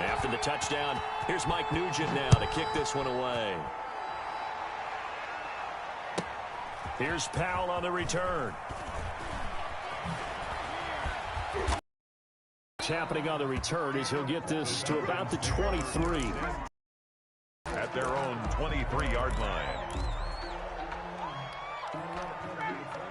After the touchdown, here's Mike Nugent now to kick this one away. Here's Powell on the return. What's happening on the return is he'll get this to about the 23. At their own 23-yard line.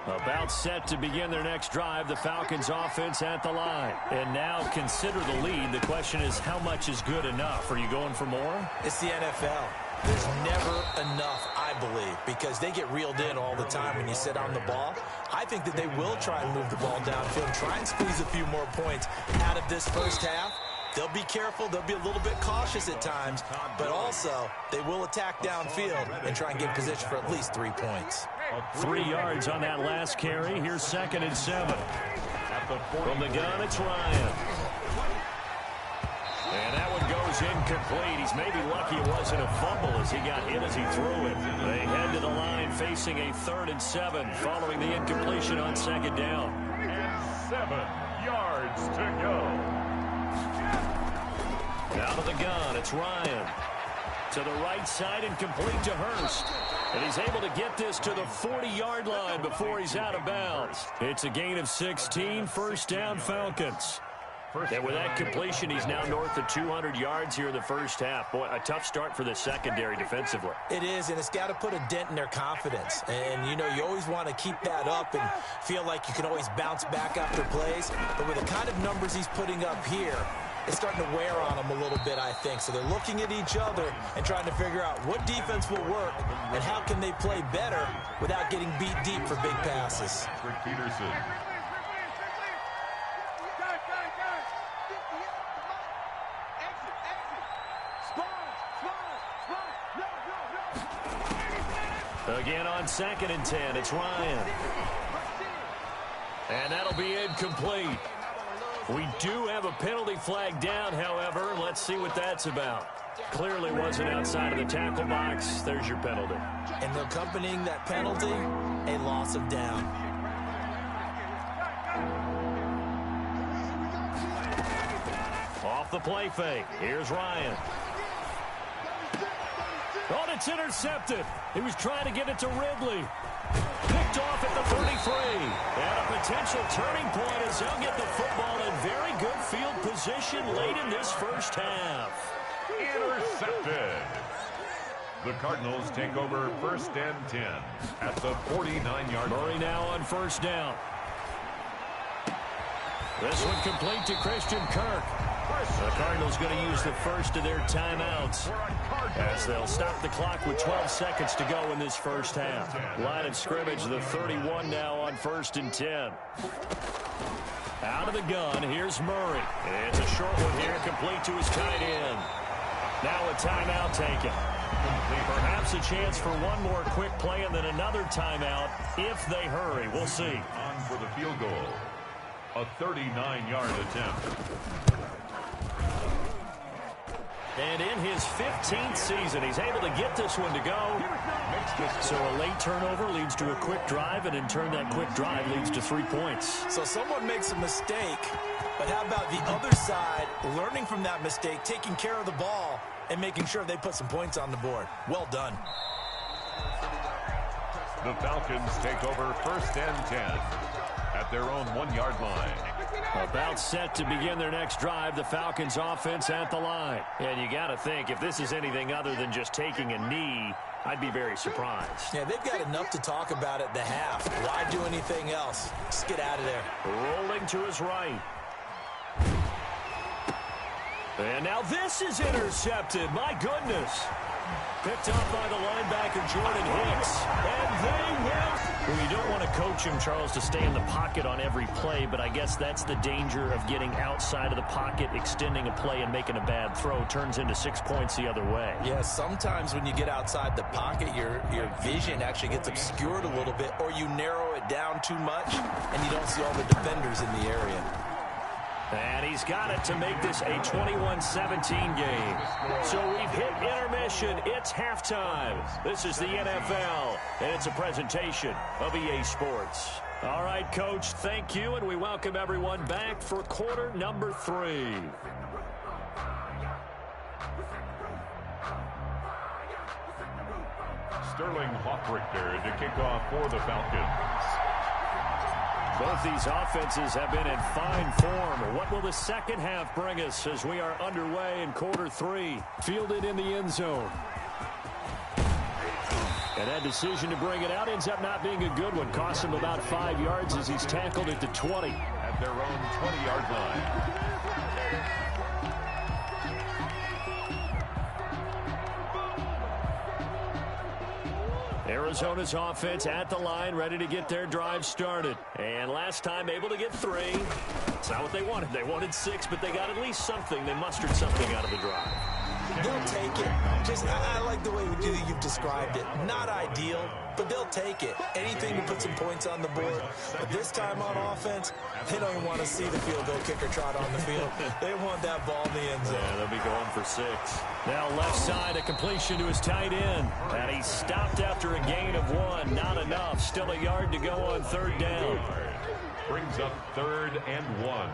About set to begin their next drive, the Falcons offense at the line. And now consider the lead. The question is, how much is good enough? Are you going for more? It's the NFL. There's never enough, I believe, because they get reeled in all the time when you sit on the ball. I think that they will try and move the ball downfield and try and squeeze a few more points out of this first half. They'll be careful. They'll be a little bit cautious at times, but also they will attack downfield and try and get position for at least 3 points. 3 yards on that last carry. Here's 2nd and 7. From the gun, it's Ryan. And that one goes incomplete. He's maybe lucky it wasn't a fumble as he got hit as he threw it. They head to the line facing a 3rd and 7 following the incompletion on 2nd down. And 7 yards to go. Out of the gun, it's Ryan. To the right side and complete to Hurst. And he's able to get this to the 40-yard line before he's out of bounds. It's a gain of 16, 1st down Falcons. And with that completion, he's now north of 200 yards here in the first half. Boy, a tough start for the secondary defensively. It is, and it's got to put a dent in their confidence. And, you know, you always want to keep that up and feel like you can always bounce back after plays. But with the kind of numbers he's putting up here, it's starting to wear on them a little bit, I think. So they're looking at each other and trying to figure out what defense will work and how can they play better without getting beat deep for big passes. Peterson. Again on 2nd and 10, it's Ryan. And that'll be incomplete. We do have a penalty flag down, however. Let's see what that's about. Clearly wasn't outside of the tackle box. There's your penalty. And accompanying that penalty, a loss of down. Off the play fake. Here's Ryan. Oh, it's intercepted. He was trying to get it to Ridley. Picked off at the 33. And a potential turning point as they'll get the football in very good field position late in this first half. Intercepted. The Cardinals take over 1st and 10 at the 49-yard line. Murray now on 1st down. This one complete to Christian Kirk. The Cardinals going to use the first of their timeouts as they'll stop the clock with 12 seconds to go in this first half. Line of scrimmage, the 31 now on 1st and 10. Out of the gun, here's Murray. It's a short one here, complete to his tight end. Now a timeout taken. Perhaps a chance for one more quick play and then another timeout if they hurry. We'll see. On for the field goal. A 39-yard attempt. And in his 15th season, he's able to get this one to go. So a late turnover leads to a quick drive, and in turn that quick drive leads to 3 points. So someone makes a mistake, but how about the other side learning from that mistake, taking care of the ball, and making sure they put some points on the board? Well done. The Falcons take over 1st and 10 at their own 1-yard line. About set to begin their next drive, the Falcons offense at the line. And you got to think, if this is anything other than just taking a knee, I'd be very surprised. Yeah, they've got enough to talk about at the half. Why do anything else? Just get out of there. Rolling to his right. And now this is intercepted. My goodness. Picked up by the linebacker, Jordan Hicks. And they will. Well, you don't want to coach him, Charles, to stay in the pocket on every play, but I guess that's the danger of getting outside of the pocket, extending a play, and making a bad throw. Turns into 6 points the other way. Yeah, sometimes when you get outside the pocket, your vision actually gets obscured a little bit, or you narrow it down too much, and you don't see all the defenders in the area. And he's got it to make this a 21-17 game. So we've hit intermission. It's halftime. This is the NFL, and it's a presentation of EA Sports. All right, Coach, thank you, and we welcome everyone back for quarter number 3. Sterling Hawkrichter to kick off for the Falcons. Both these offenses have been in fine form. What will the second half bring us as we are underway in quarter three? Fielded in the end zone. And that decision to bring it out ends up not being a good one. Cost him about 5 yards as he's tackled at the 20. At their own 20-yard line. Arizona's offense at the line, ready to get their drive started. And last time able to get 3. It's not what they wanted. They wanted 6, but they got at least something. They mustered something out of the drive. They'll take it. I like the way you've described it. Not ideal, but they'll take it. Anything to put some points on the board. But this time on offense, they don't even want to see the field goal kicker trot on the field. They want that ball in the end zone. Yeah, they'll be going for 6. Now left side, a completion to his tight end. And he stopped after a gain of 1. Not enough. Still a yard to go on third down. Brings up 3rd and 1.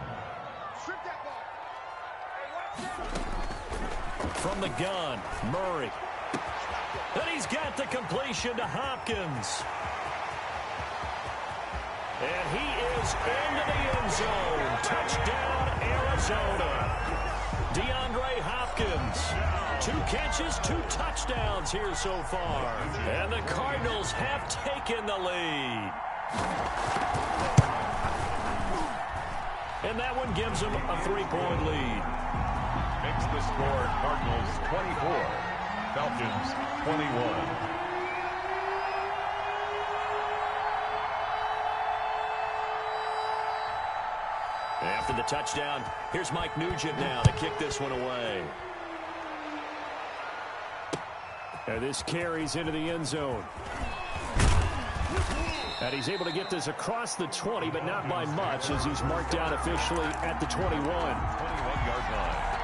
From the gun, Murray. And he's got the completion to Hopkins. And he is into the end zone. Touchdown, Arizona. DeAndre Hopkins. 2 catches, 2 touchdowns here so far. And the Cardinals have taken the lead. And that one gives them a 3-point lead. Makes the score Cardinals 24, Falcons 21. After the touchdown, here's Mike Nugent now to kick this one away. And this carries into the end zone. And he's able to get this across the 20, but not by much, as he's marked down officially at the 21. 21-yard line.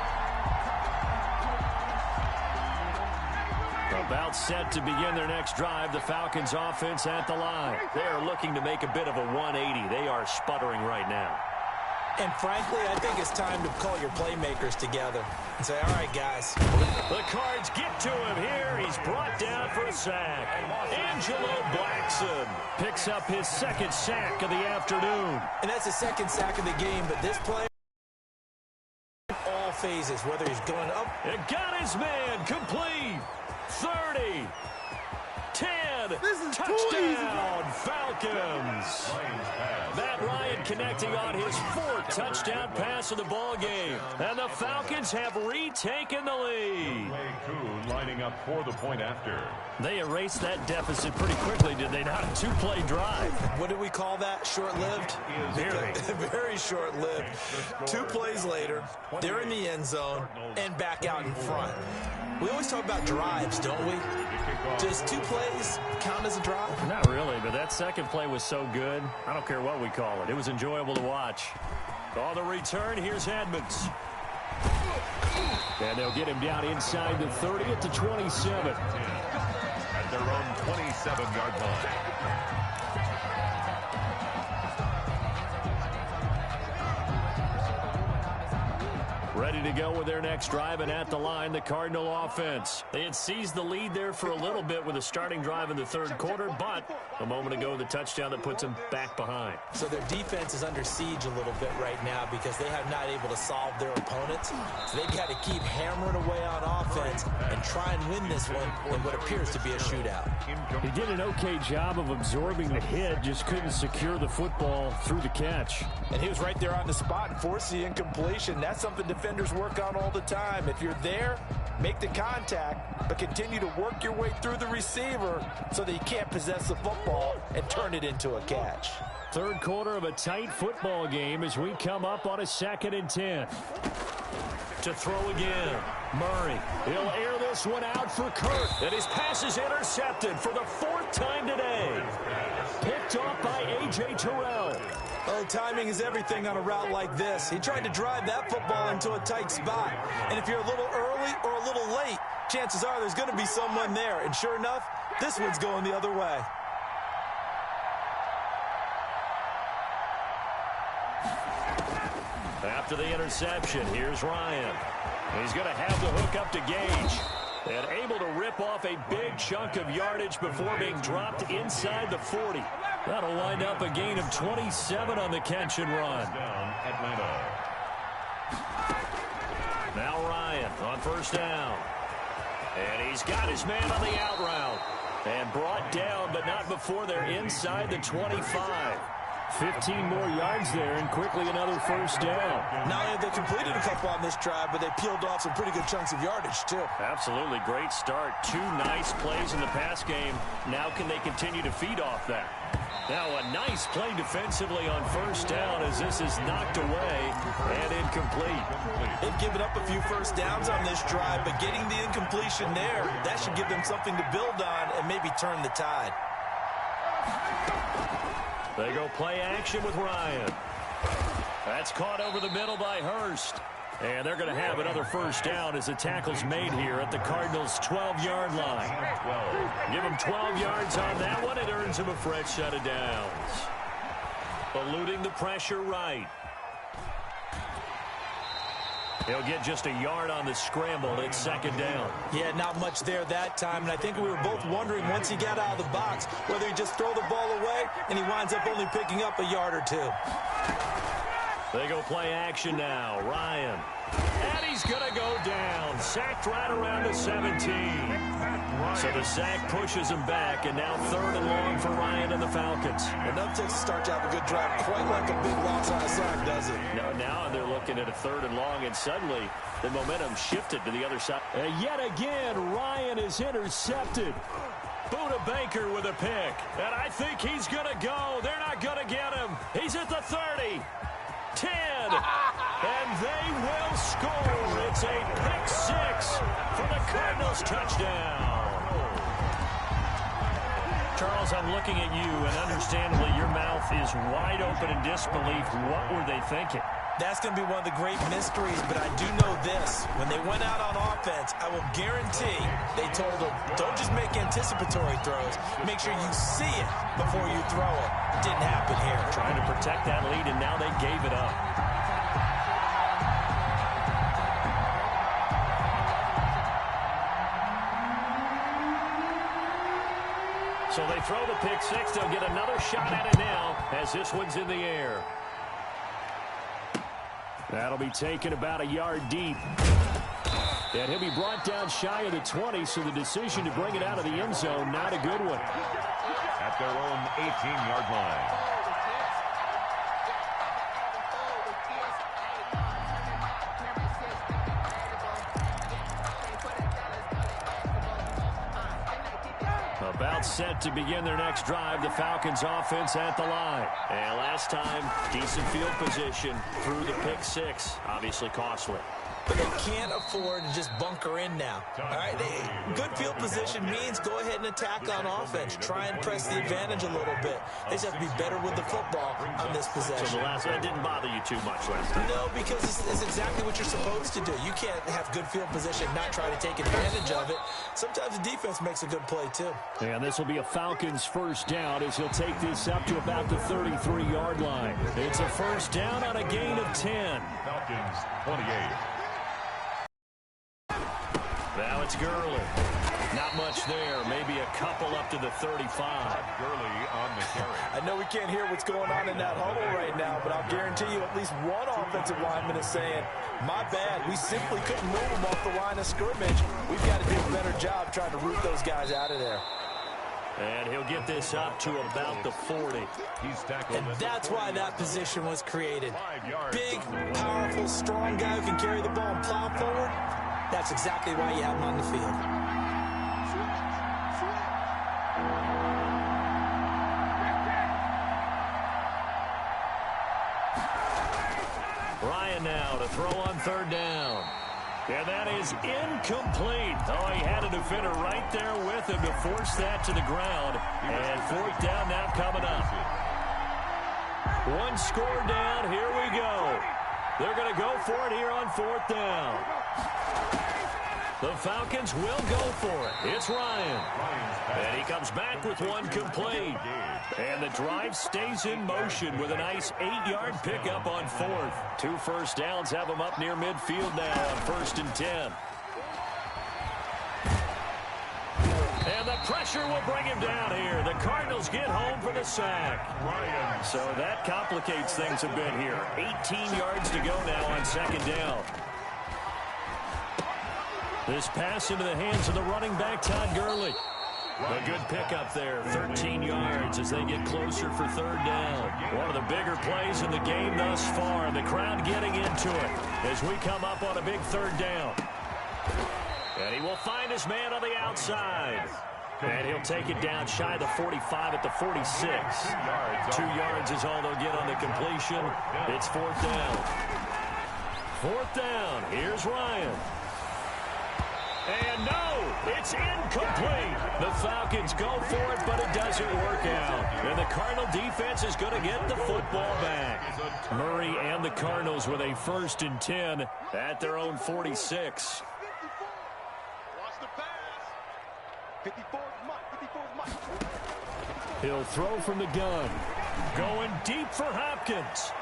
About set to begin their next drive, the Falcons offense at the line. They are looking to make a bit of a 180. They are sputtering right now. And frankly, I think it's time to call your playmakers together and say, all right, guys. The Cards get to him here. He's brought down for a sack. Angelo Blackson picks up his 2nd sack of the afternoon. And that's the 2nd sack of the game, but this play, all phases, whether he's going up. And got his man complete. 30. 10. Touchdown, Falcons. Matt Ryan connecting on his 4th touchdown pass of the ball game. And the Falcons have retaken the lead. Kuhn lining up for the point after. They erased that deficit pretty quickly, did they not? A 2-play drive. What do we call that? Short-lived? Very short-lived. 2 plays later, they're in the end zone and back out in front. We always talk about drives, don't we? Does 2 plays count as a drive? Not really, but that second play was so good. I don't care what we call it. It was enjoyable to watch. On the return, here's Edmonds. And they'll get him down inside the 30 at the 27. At their own 27-yard line. Ready to go with their next drive, and at the line, the Cardinal offense. They had seized the lead there for a little bit with a starting drive in the 3rd quarter, but a moment ago, the touchdown that puts them back behind. So their defense is under siege a little bit right now because they have not able to solve their opponents. So they've got to keep hammering away on offense and try and win this one in what appears to be a shootout. He did an okay job of absorbing the hit, just couldn't secure the football through the catch. And he was right there on the spot and forced the incompletion. That's something defenders work on all the time. If you're there, make the contact, but continue to work your way through the receiver so that you can't possess the football and turn it into a catch. 3rd quarter of a tight football game as we come up on a 2nd and 10. To throw again, Murray. He'll air this one out for Kirk. And his pass is intercepted for the 4th time today. Picked off by A.J. Terrell. Oh, timing is everything on a route like this. He tried to drive that football into a tight spot. And if you're a little early or a little late, chances are there's going to be someone there. And sure enough, this one's going the other way. After the interception, here's Ryan. He's going to have the hook up to Gage. And able to rip off a big chunk of yardage before being dropped inside the 40. That'll wind up a gain of 27 on the catch and run. Down, Atlanta. Now Ryan on first down. And he's got his man on the out route. And brought down, but not before they're inside the 25. 15 more yards there, and quickly another first down. Not only have they completed a couple on this drive, but they peeled off some pretty good chunks of yardage, too. Absolutely great start. 2 nice plays in the pass game. Now can they continue to feed off that? Now a nice play defensively on first down as this is knocked away and incomplete. They've given up a few first downs on this drive, but getting the incompletion there, that should give them something to build on and maybe turn the tide. They go play action with Ryan. That's caught over the middle by Hurst. And they're going to have another first down as the tackle's made here at the Cardinals' 12-yard line. Give them 12 yards on that one. It earns them a fresh set of downs. Eluding the pressure right. He'll get just a yard on the scramble. It's second down. Yeah, not much there that time, and I think we were both wondering once he got out of the box whether he'd just throw the ball away, and he winds up only picking up a yard or two. They go play action now. Ryan. And he's going to go down. Sacked right around the 17. So the sack pushes him back, and now 3rd and long for Ryan and the Falcons. It doesn't take a start to have a good drive quite like a big loss on a sack, does it? Now they're looking at a 3rd and long, and suddenly the momentum shifted to the other side. And yet again, Ryan is intercepted. Buda Baker with a pick. And I think he's going to go. They're not going to get him. He's at the 30. 10, and they will score. It's a pick 6 for the Cardinals touchdown. Charles, I'm looking at you, and understandably your mouth is wide open in disbelief. What were they thinking? That's going to be one of the great mysteries, but I do know this. When they went out on offense, I will guarantee they told them, don't just make anticipatory throws. Make sure you see it before you throw it. Didn't happen here. Trying to protect that lead, and now they gave it up. So they throw the pick 6. They'll get another shot at it now as this one's in the air. That'll be taken about a yard deep. And he'll be brought down shy of the 20, so the decision to bring it out of the end zone, not a good one. At their own 18-yard line. About set to begin their next drive, the Falcons offense at the line. And last time, decent field position through the pick 6. Obviously costly. But they can't afford to just bunker in now. All right, good field position means go ahead and attack on offense. Try and press the advantage a little bit. They just have to be better with the football on this possession. So the last one didn't bother you too much last time? No, because it's exactly what you're supposed to do. You can't have good field position, not try to take advantage of it. Sometimes the defense makes a good play, too. And this will be a Falcons first down as he'll take this up to about the 33-yard line. It's a first down on a gain of 10. Falcons 28. Now it's Gurley. Not much there. Maybe a couple up to the 35. Gurley on the carry. I know we can't hear what's going on in that huddle right now, but I'll guarantee you at least one offensive lineman is saying, my bad, we simply couldn't move them off the line of scrimmage. We've got to do a better job trying to root those guys out of there. And he'll get this up to about the 40. He's tackled. And that's why that position was created. Big, powerful, strong guy who can carry the ball and plow forward. That's exactly why you have him on the field. Ryan now to throw on 3rd down. And that is incomplete. Oh, he had a defender right there with him to force that to the ground. And 4th down now coming up. One score down. Here we go. They're going to go for it here on 4th down. The Falcons will go for it. It's Ryan. And he comes back with one complete. And the drive stays in motion with a nice 8-yard pickup on 4th. 2 first downs have him up near midfield now on 1st and 10. And the pressure will bring him down here. The Cardinals get home for the sack. So that complicates things a bit here. 18 yards to go now on second down. This pass into the hands of the running back, Todd Gurley. A good pickup there, 13 yards as they get closer for third down. One of the bigger plays in the game thus far. The crowd getting into it as we come up on a big third down. And he will find his man on the outside. And he'll take it down shy of the 45 at the 46. 2 yards is all they'll get on the completion. It's fourth down. Fourth down. Here's Ryan. And no, it's incomplete. The Falcons go for it, but it doesn't work out. And the Cardinal defense is going to get the football back. Murray and the Cardinals with a 1st and 10 at their own 46. He'll throw from the gun. Going deep for Hopkins.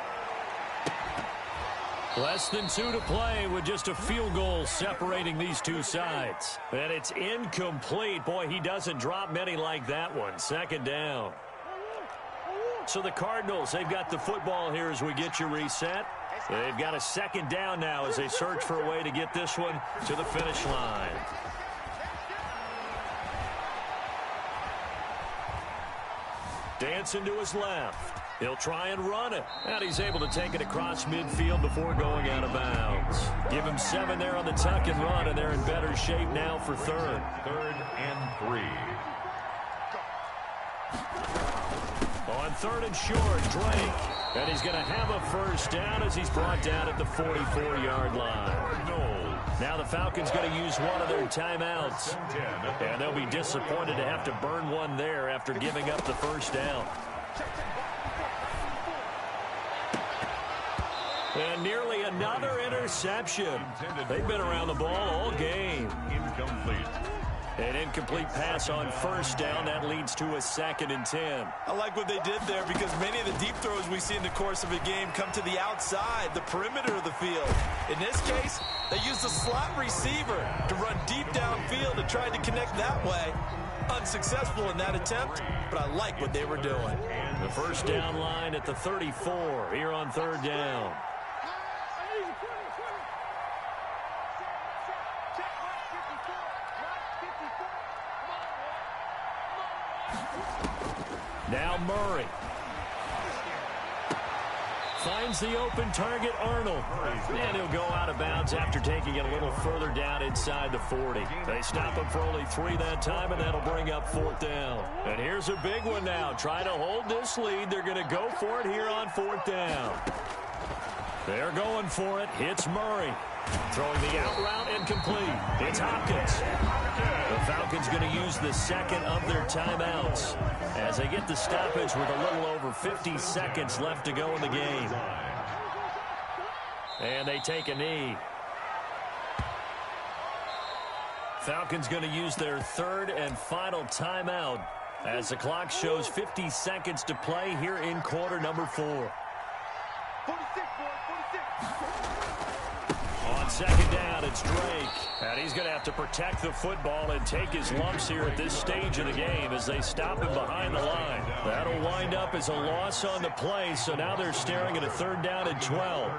Less than 2 to play with just a field goal separating these two sides. And it's incomplete. Boy, he doesn't drop many like that one. Second down. So the Cardinals, they've got the football here as we get you reset. They've got a second down now as they search for a way to get this one to the finish line. Dancing to his left. He'll try and run it. And he's able to take it across midfield before going out of bounds. Give him 7 there on the tuck and run, and they're in better shape now for third. 3rd and 3. On 3rd and short, Drake. And he's going to have a first down as he's brought down at the 44-yard line. No. Now the Falcons going to use one of their timeouts. And they'll be disappointed to have to burn one there after giving up the first down. And nearly another interception. They've been around the ball all game. Incomplete. An incomplete pass on first down. That leads to a 2nd and 10. I like what they did there because many of the deep throws we see in the course of a game come to the outside, the perimeter of the field. In this case, they used a slot receiver to run deep downfield and tried to connect that way. Unsuccessful in that attempt, but I like what they were doing. The first down line at the 34 here on third down. Now Murray. Finds the open target, Arnold. And he'll go out of bounds after taking it a little further down inside the 40. They stop him for only 3 that time, and that'll bring up 4th down. And here's a big one now. Try to hold this lead. They're going to go for it here on 4th down. They're going for it. Hits Murray. Throwing the out route incomplete. It's Hopkins. The Falcons going to use the 2nd of their timeouts as they get the stoppage with a little over 50 seconds left to go in the game. And they take a knee. Falcons going to use their 3rd and final timeout as the clock shows 50 seconds to play here in quarter number 4. 46, boy, 46. On 2nd down, it's Drake. And he's going to have to protect the football and take his lumps here at this stage of the game as they stop him behind the line. That'll wind up as a loss on the play, so now they're staring at a 3rd down and 12.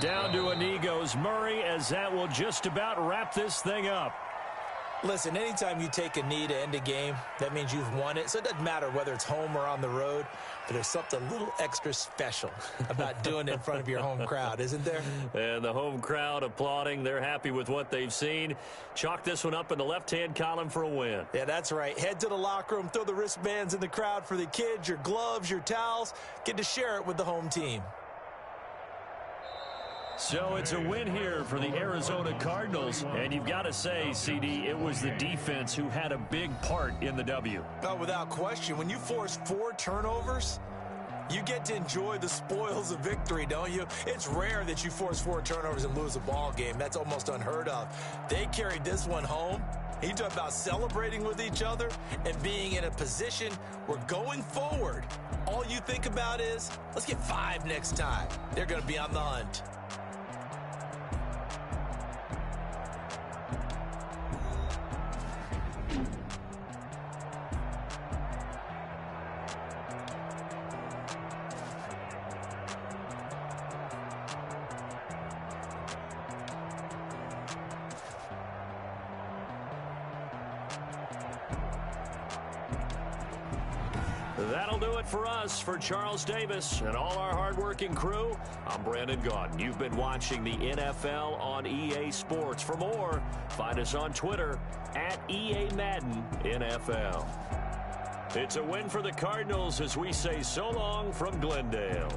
Down to a knee goes Murray as that will just about wrap this thing up. Listen, anytime you take a knee to end a game, that means you've won it. So it doesn't matter whether it's home or on the road, but there's something a little extra special about doing it in front of your home crowd, isn't there? And the home crowd applauding. They're happy with what they've seen. Chalk this one up in the left-hand column for a win. Yeah, that's right. Head to the locker room, throw the wristbands in the crowd for the kids, your gloves, your towels. Get to share it with the home team. So it's a win here for the Arizona Cardinals. And you've got to say, CD, it was the defense who had a big part in the W. Oh, without question. When you force 4 turnovers, you get to enjoy the spoils of victory, don't you? It's rare that you force 4 turnovers and lose a ball game. That's almost unheard of. They carried this one home. You talk about celebrating with each other and being in a position where going forward, all you think about is, let's get 5 next time. They're going to be on the hunt. That'll do it for us. For Charles Davis and all our hardworking crew, I'm Brandon Gaudin. You've been watching the NFL on EA Sports. For more, find us on Twitter at EA Madden NFL. It's a win for the Cardinals as we say so long from Glendale.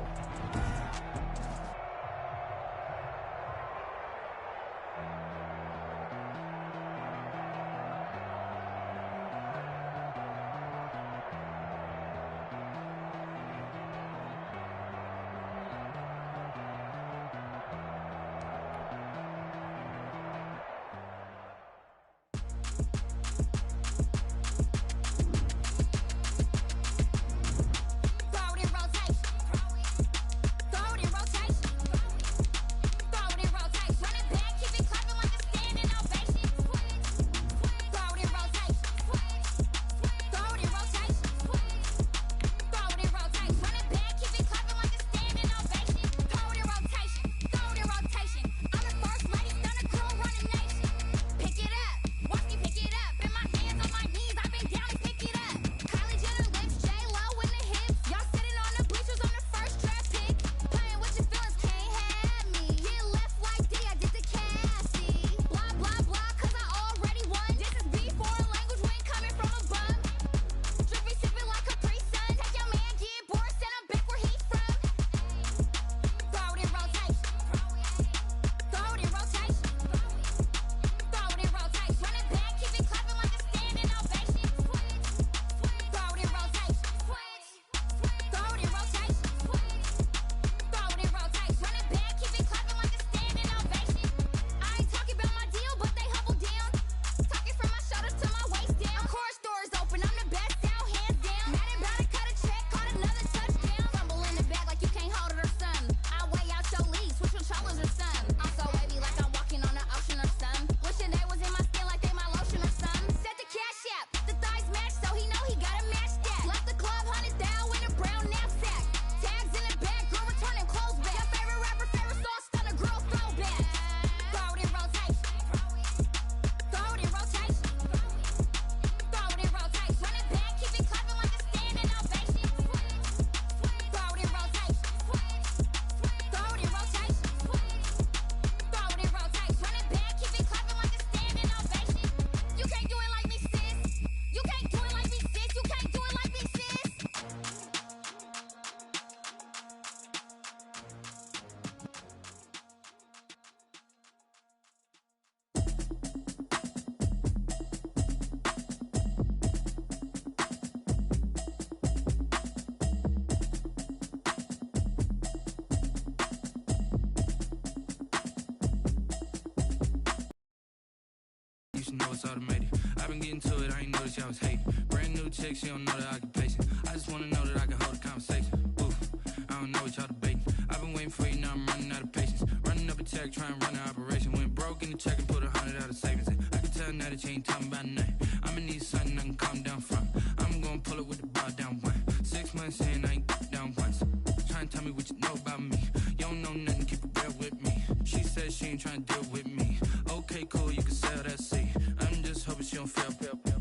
Know it's automated. I've been getting to it, I ain't noticed y'all was hating. Brand new chick, she don't know the occupation. I just wanna know that I can hold a conversation. Oof, I don't know what y'all debating. I've been waiting for you, now I'm running out of patience. Running up a check, trying to run an operation. Went broke in the check and put 100 out of savings. I can tell now that you ain't talking about nothing. I'ma need something I can calm down from. I'm gonna pull it with the bar down one. 6 months in, I ain't down once. Trying to tell me what you know about me. You don't know nothing, keep it real with me. She said she ain't trying to deal with me. Okay, cool, you can sell that seat. I'm just hoping she don't fail,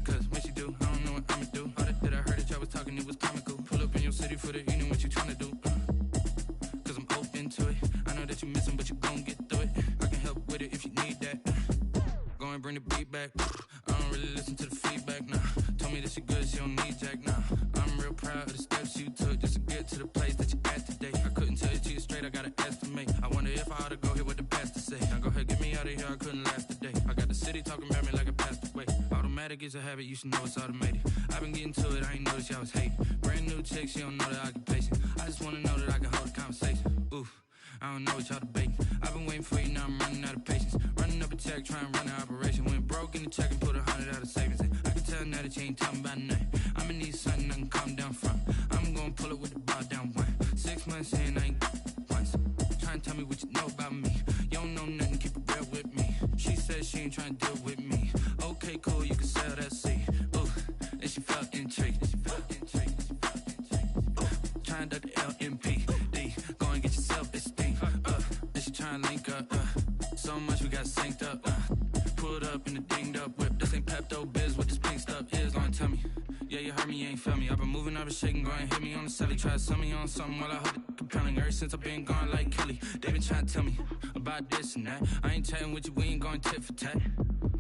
cause when she do, I don't know what I'ma do. All that I heard that y'all was talking, it was comical. Pull up in your city for the evening, what you tryna do? Cause I'm open to it. I know that you missing, but you gon' get through it. I can help with it if you need that. Go and bring the beat back. I don't really listen to the feedback, nah. Told me that she good, she don't need jack, nah. I'm real proud of the steps you took just to get to the place that you at today. I couldn't tell you to you straight, I gotta estimate. I wonder if I ought to go here with the pastor say. Now go ahead, get me out of here, I couldn't last today. I got the city talking about me like a passed away. Automatic is a habit, you should know it's automated. I've been getting to it, I ain't noticed y'all was hating. Brand new chick, she don't know the occupation. I just wanna know that I can hold a conversation. Oof, I don't know what y'all debating. I've been waiting for you, now I'm running out of patience. Running up a check, trying to run an operation. Went broke in the check and put 100 out of savings. I can tell now that you ain't talking about nothing. I'ma need something I can calm down from. I'm gonna pull it with the bar down one. 6 months in, I ain't once. Trying to tell me what you know about me. You don't know nothing, keep it real with me. She said she ain't trying to deal with me. Okay, cool, you can sell that seat. Ooh, and she felt intrigued. Trying to duck the LMPD. Go and get yourself this thing. And she trying to link up. So much we got synced up. Pulled up in the dinged up whip. This ain't Pepto Biz, what this pink stuff is. Long tell me. Yeah, you heard me, you ain't felt me. I've been moving up shaking, go and hit me on the celly. Try to sell me on something while I hold it compelling. Ever since I've been gone like Kelly, they been trying to tell me about this and that. I ain't chatting with you, we ain't going tit for tat.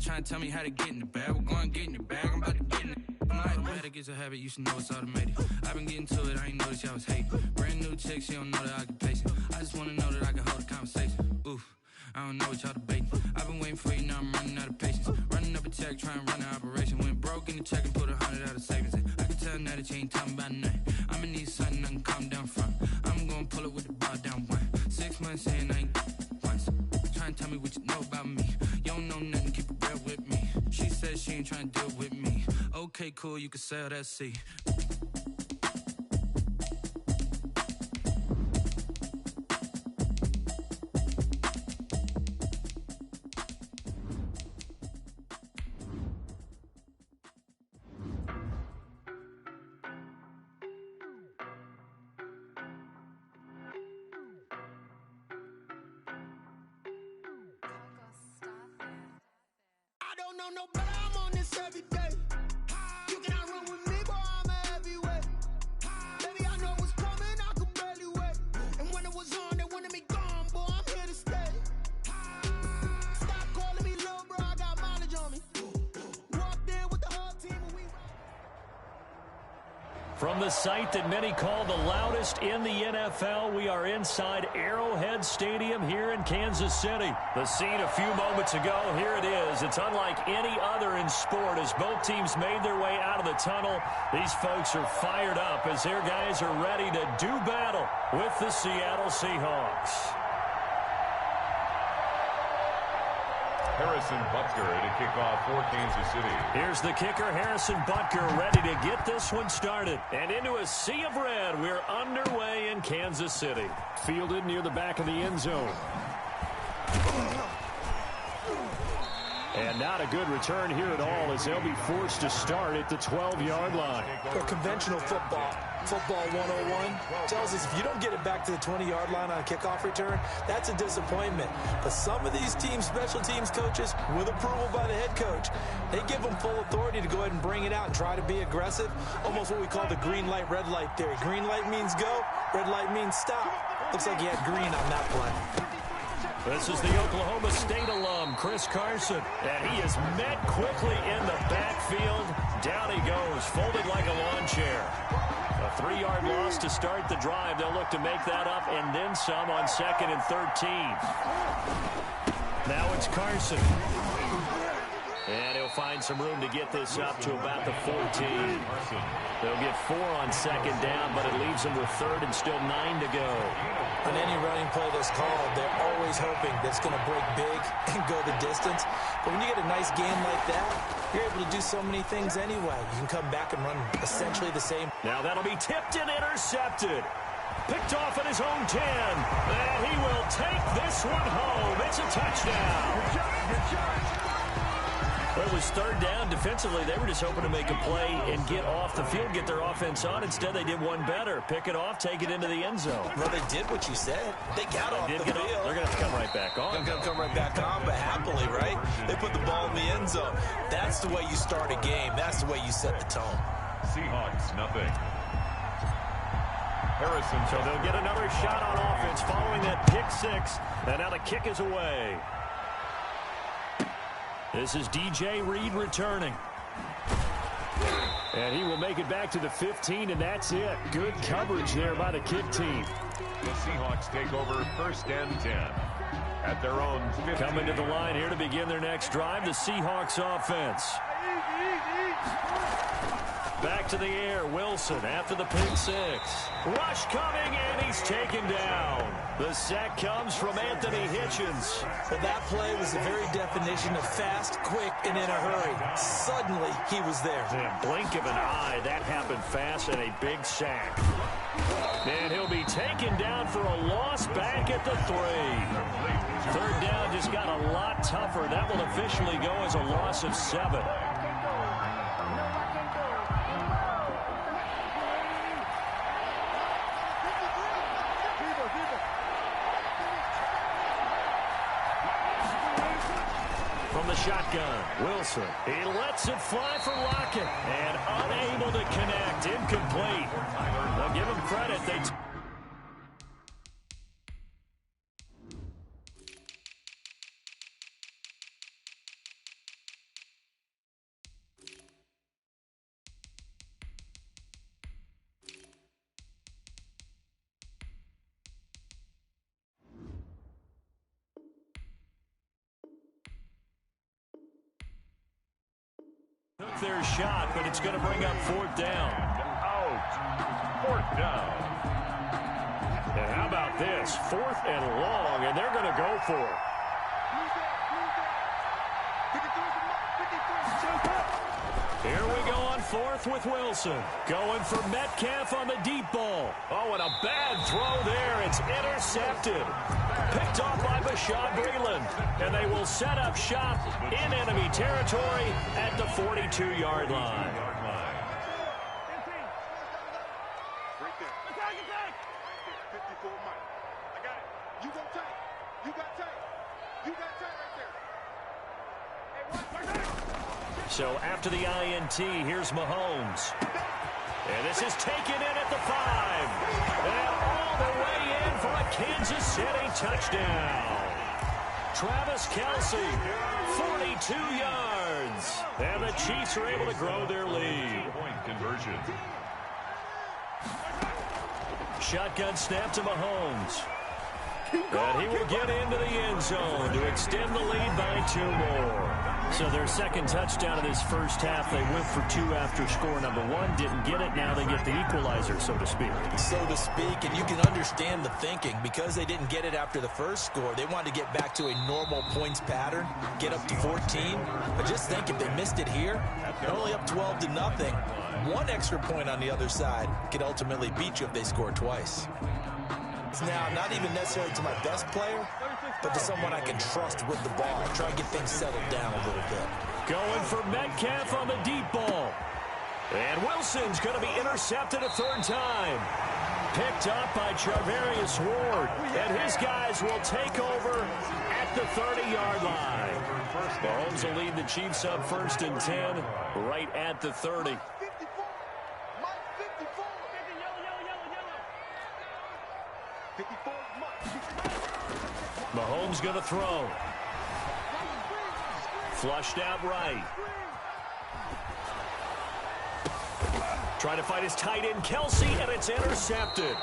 Trying to tell me how to get in the bag. We're going to get in the bag, I'm about to get in it. I'm like, automatic is a habit, you should know it's automated. I've been getting to it, I ain't noticed y'all was hating. Brand new chick, she don't know the occupation. I just wanna know that I can hold a conversation. Oof, I don't know what y'all debating. I've been waiting for you, now I'm running out of patience. Running up a check, trying to run an operation. Went broke in the check and put 100 out of savings in. I can tell now that you ain't talking about nothing. I'ma need something I can calm down from. I'm gonna pull it with the bar down one. 6 months in, I ain't once. Trying to tell me what you know about me. You don't know nothing, keep it real with me. She said she ain't trying to deal with me. Okay, cool, you can sell that C. No, no, but I'm on this every day. You cannot run with me, boy, I'm a heavyweight. Baby, I know what's coming, I could barely wait. And when it was on, they wanted me gone, boy, I'm here to stay. Stop calling me little bro, I got mileage on me. Walked in with the whole team and we... From the site that many call the loudest in the NFL, we are inside Arrowhead Stadium here in Kansas City. The scene a few moments ago, here it is. It's unlike any other in sport as both teams made their way out of the tunnel. These folks are fired up as their guys are ready to do battle with the Seattle Seahawks. Harrison Butker to kick off for Kansas City. Here's the kicker, Harrison Butker, ready to get this one started. And into a sea of red, we're underway in Kansas City. Fielded near the back of the end zone. And not a good return here at all as they'll be forced to start at the 12-yard line. Well, conventional football 101, tells us if you don't get it back to the 20-yard line on a kickoff return, that's a disappointment. But some of these teams, special teams coaches, with approval by the head coach, they give them full authority to go ahead and bring it out and try to be aggressive, almost what we call the green light, red light theory. Green light means go, red light means stop. Looks like he had green on that play. This is the Oklahoma State alum, Chris Carson, and he is met quickly in the backfield. Down he goes, folded like a lawn chair. A 3-yard loss to start the drive. They'll look to make that up and then some on 2nd and 13. Now it's Carson. And he'll find some room to get this up to about the 14. They'll get 4 on 2nd down, but it leaves them with 3rd and still 9 to go. On any running play that's called, they're always hoping that it's going to break big and go the distance. But when you get a nice game like that, you're able to do so many things anyway. You can come back and run essentially the same. Now that'll be tipped and intercepted. Picked off at his own 10. And he will take this one home. It's a touchdown. Good shot. Well, it was 3rd down. Defensively, they were just hoping to make a play and get off the field, get their offense on. Instead, they did one better. Pick it off, take it into the end zone. Well, they did what you said. They got off the field. They're going to have to come right back on. They're going to come right back on, but happily, right? They put the ball in the end zone. That's the way you start a game. That's the way you set the tone. Seahawks, nothing. Harrison. So they'll get another shot on offense following that pick 6. And now the kick is away. This is DJ Reed returning. And he will make it back to the 15, and that's it. Good coverage there by the kick team. The Seahawks take over 1st and 10 at their own 15. Coming to the line here to begin their next drive, the Seahawks offense. Back to the air, Wilson after the pick 6. Rush coming, and he's taken down. The sack comes from Anthony Hitchens. Well, that play was the very definition of fast, quick, and in a hurry. Suddenly, he was there. In a blink of an eye, that happened fast and a big sack. And he'll be taken down for a loss back at the 3. 3rd down just got a lot tougher. That will officially go as a loss of 7. shotgun. Wilson, he lets it fly for Lockett. And unable to connect. Incomplete. They'll give him credit. Took their shot, but it's going to bring up fourth down. Out. Fourth down. And how about this? 4th and long, and they're going to go for it. Here we go on 4th with Wilson. Going for Metcalf on the deep ball. Oh, and a bad throw there. It's intercepted. Picked off by Bashaud Breeland. And they will set up shop in enemy territory at the 42-yard line. So after the INT, here's Mahomes. And this is taken in at the 5. And all the way in for a Kansas City touchdown. Travis Kelce, 42 yards. And the Chiefs are able to grow their lead. Point conversion. Shotgun snap to Mahomes. And he will get into the end zone to extend the lead by 2 more. So their second touchdown of this first half, they went for 2 after score number 1. Didn't get it. Now they get the equalizer, so to speak. So to speak, and you can understand the thinking. Because they didn't get it after the first score, they wanted to get back to a normal points pattern, get up to 14. But just think, if they missed it here, they're only up 12-0. 1 extra point on the other side could ultimately beat you if they score twice. Now, not even necessarily to my best player, but to someone I can trust with the ball. Try and get things settled down a little bit. Going for Metcalf on the deep ball. And Wilson's going to be intercepted a 3rd time. Picked up by Charvarius Ward. And his guys will take over at the 30-yard line. Mahomes will lead the Chiefs up 1st and 10 right at the 30. Mahomes going to throw. Flushed out right. Trying to fight his tight end, Kelce, and it's intercepted.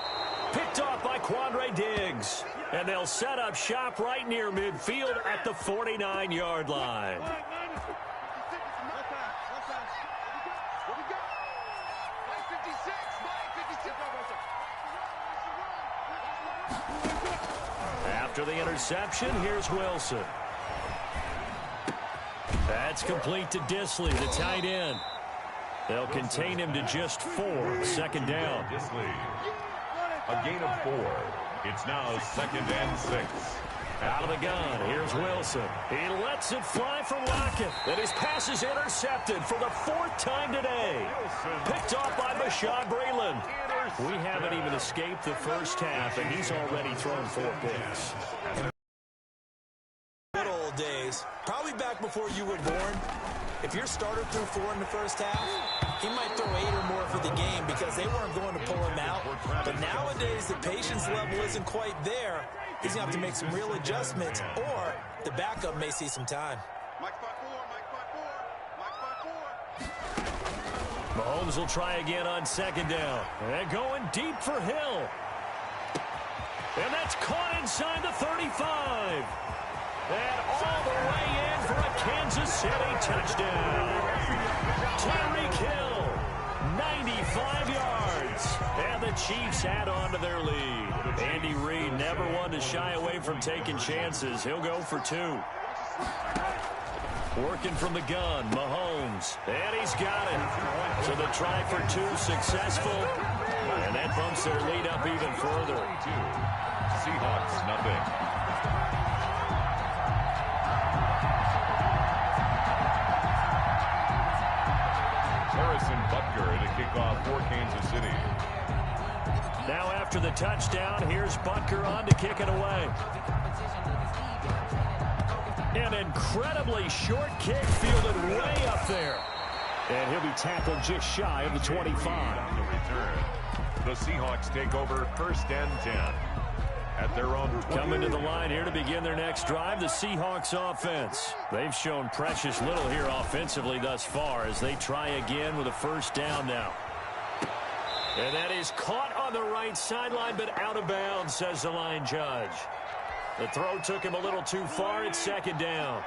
Picked off by Quandre Diggs. And they'll set up shop right near midfield at the 49-yard line. After the interception, here's Wilson. That's complete to Disley, the tight end. They'll contain him to just 4. 2nd down. Disley. A gain of 4. It's now 2nd and 6. Out of the gun, here's Wilson. He lets it fly for Lockett. And his pass is intercepted for the 4th time today. Picked off by Bashaud Breeland. We haven't even escaped the first half, and he's already thrown 4 picks. Good old days. Probably back before you were born. If your starter threw 4 in the first half, he might throw 8 or more for the game because they weren't going to pull him out. But nowadays, the patience level isn't quite there. He's going to have to make some real adjustments, or the backup may see some time. Mahomes will try again on 2nd down. And going deep for Hill. And that's caught inside the 35. And all the way in for a Kansas City touchdown. Tyreek Hill, 95 yards. And the Chiefs add on to their lead. Andy Reid never one to shy away from taking chances. He'll go for 2. Working from the gun, Mahomes. And he's got it. So the try for 2 successful. And that bumps their lead up even further. Seahawks, nothing. Harrison Butker to kick off for Kansas City. Now after the touchdown, here's Butker on to kick it away. An incredibly short kick fielded way up there. And he'll be tackled just shy of the 25. On the return, the Seahawks take over 1st and 10 at their own 20. Coming to the line here to begin their next drive, the Seahawks offense. They've shown precious little here offensively thus far as they try again with a 1st down now. And that is caught on the right sideline, but out of bounds, says the line judge. The throw took him a little too far. It's 2nd down.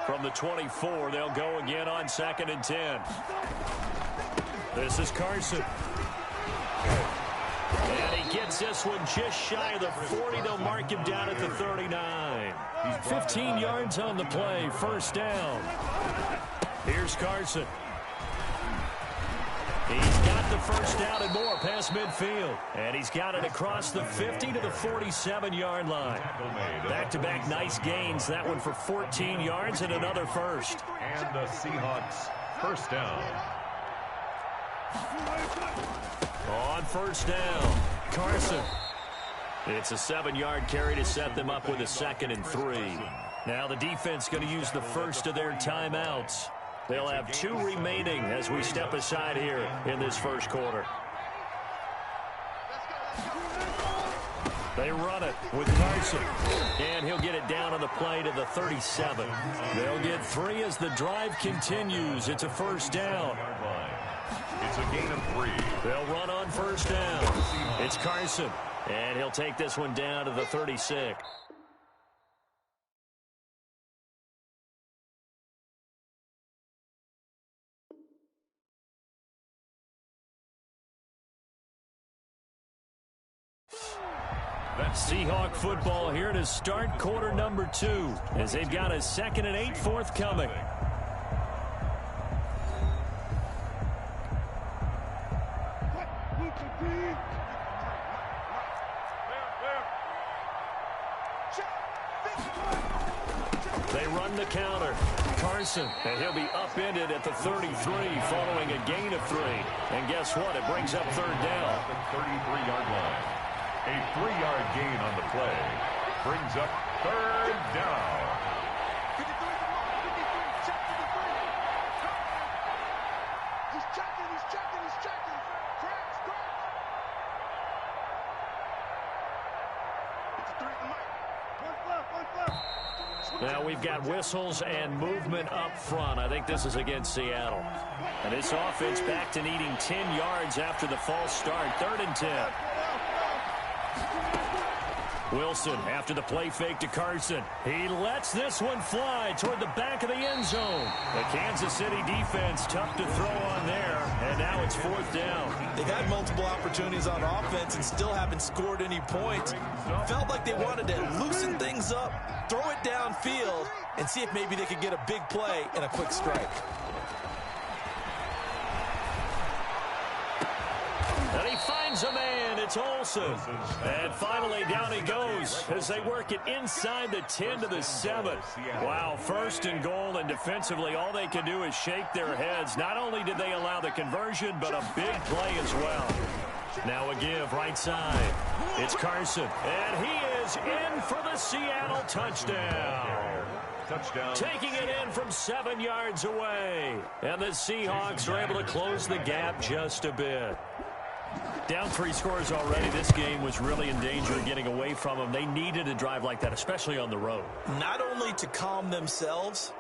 From the 24, they'll go again on 2nd and 10. This is Carson. And he gets this one just shy of the 40. They'll mark him down at the 39. 15 yards on the play. 1st down. Here's Carson. He's got the 1st down and more past midfield. And he's got it across the 50 to the 47-yard line. Back-to-back nice gains. That one for 14 yards and another 1st. And the Seahawks 1st down. On 1st down, Carson. It's a 7-yard carry to set them up with a 2nd and 3. Now the defense going to use the first of their timeouts. They'll have 2 remaining as we step aside here in this 1st quarter. They run it with Carson. And he'll get it down on the play to the 37. They'll get 3 as the drive continues. It's a 1st down. It's a gain of 3. They'll run on 1st down. It's Carson. And he'll take this one down to the 36. Seahawk football here to start quarter number 2 as they've got a 2nd and 8 forthcoming. They run the counter. Carson, and he'll be upended at the 33 following a gain of 3. And guess what? It brings up 3rd down. The 33-yard line. A 3-yard gain on the play brings up 3rd down. He's checking. Cracks. It's a 3 to Mike. One fluff. Now we've got whistles and movement up front. I think this is against Seattle. And this offense back to needing 10 yards after the false start. 3rd and 10. Wilson after the play fake to Carson. He lets this one fly toward the back of the end zone. The Kansas City defense tough to throw on there, and now it's 4th down. They've had multiple opportunities on offense and still haven't scored any points. Felt like they wanted to loosen things up, throw it downfield, and see if maybe they could get a big play and a quick strike. And he finds a man. It's Olsen. And finally down he goes as they work it inside the 10 to the 7. Wow, 1st and goal, and defensively all they can do is shake their heads. Not only did they allow the conversion, but a big play as well. Now a give right side. It's Carson. And he is in for the Seattle touchdown. Taking it in from 7 yards away. And the Seahawks are able to close the gap just a bit. Down 3 scores already. This game was really in danger of getting away from them. They needed a drive like that, especially on the road. Not only to calm themselves,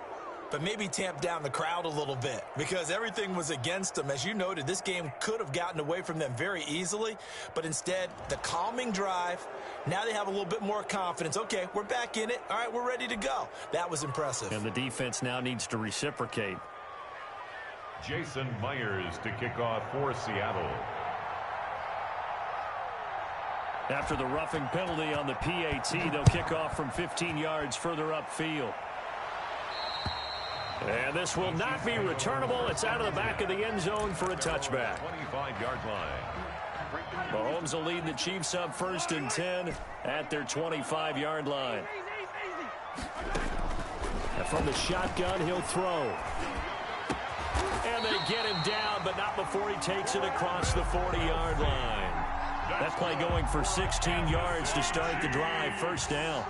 but maybe tamp down the crowd a little bit because everything was against them. As you noted, this game could have gotten away from them very easily, but instead, the calming drive, now they have a little bit more confidence. Okay, we're back in it. All right, we're ready to go. That was impressive. And the defense now needs to reciprocate. Jason Myers to kick off for Seattle. After the roughing penalty on the PAT, they'll kick off from 15 yards further upfield. And this will not be returnable. It's out of the back of the end zone for a touchback. 25-yard line. Mahomes will lead the Chiefs up 1st and 10 at their 25-yard line. And from the shotgun, he'll throw. And they get him down, but not before he takes it across the 40-yard line. That play going for 16 yards to start the drive. 1st down.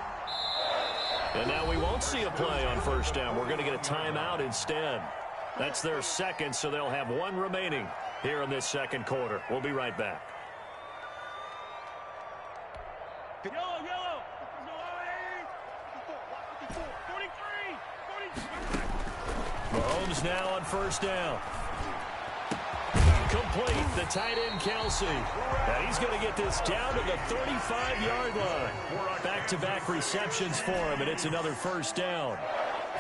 And now we won't see a play on first down. We're going to get a timeout instead. That's their second, so they'll have one remaining here in this second quarter. We'll be right back. Yellow. Mahomes now on first down. Complete, the tight end Kelsey. And he's going to get this down to the 35-yard line. Back-to-back receptions for him, and it's another first down.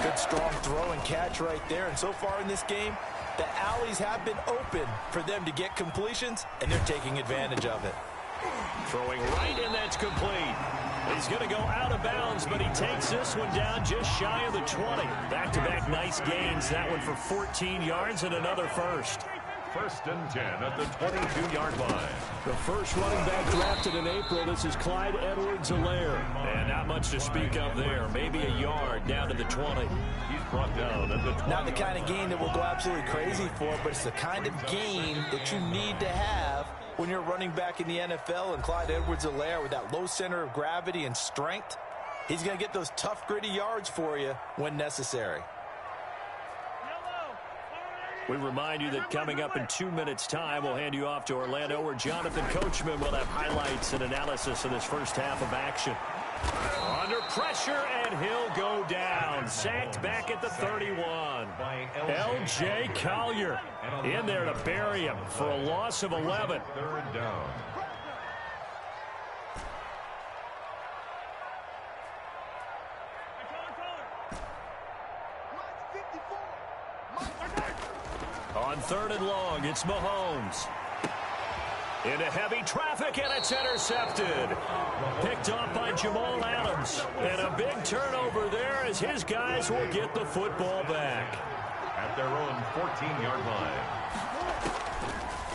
Good strong throw and catch right there. And so far in this game, the alleys have been open for them to get completions, and they're taking advantage of it. Throwing right, and that's complete. He's going to go out of bounds, but he takes this one down just shy of the 20. Back-to-back nice gains. That one for 14 yards and another first. First and 10 at the 22-yard line. The first running back drafted in April. This is Clyde Edwards-Helaire. And not much to speak of there. Maybe a yard down to the 20. He's brought down at the 20. Not the kind of gain that will go absolutely crazy for, but it's the kind of gain that you need to have when you're running back in the NFL. And Clyde Edwards-Helaire, with that low center of gravity and strength, he's going to get those tough, gritty yards for you when necessary. We remind you that coming up in 2 minutes' time, we'll hand you off to Orlando, where Jonathan Coachman will have highlights and analysis of this first half of action. Under pressure, and he'll go down. Sacked back at the 31. L.J. Collier in there to bury him for a loss of 11. Third down. On third and long, it's Mahomes. Into heavy traffic, and it's intercepted. Picked off by Jamal Adams. And a big turnover there as his guys will get the football back. At their own 14-yard line.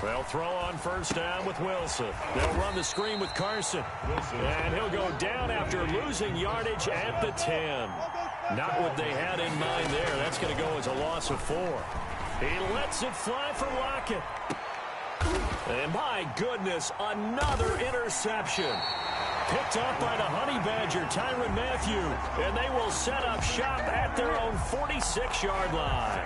They'll throw on first down with Wilson. They'll run the screen with Carson. And he'll go down after losing yardage at the 10. Not what they had in mind there. That's going to go as a loss of 4. He lets it fly for Lockett. And my goodness, another interception. Picked up by the Honey Badger, Tyrann Mathieu. And they will set up shop at their own 46-yard line.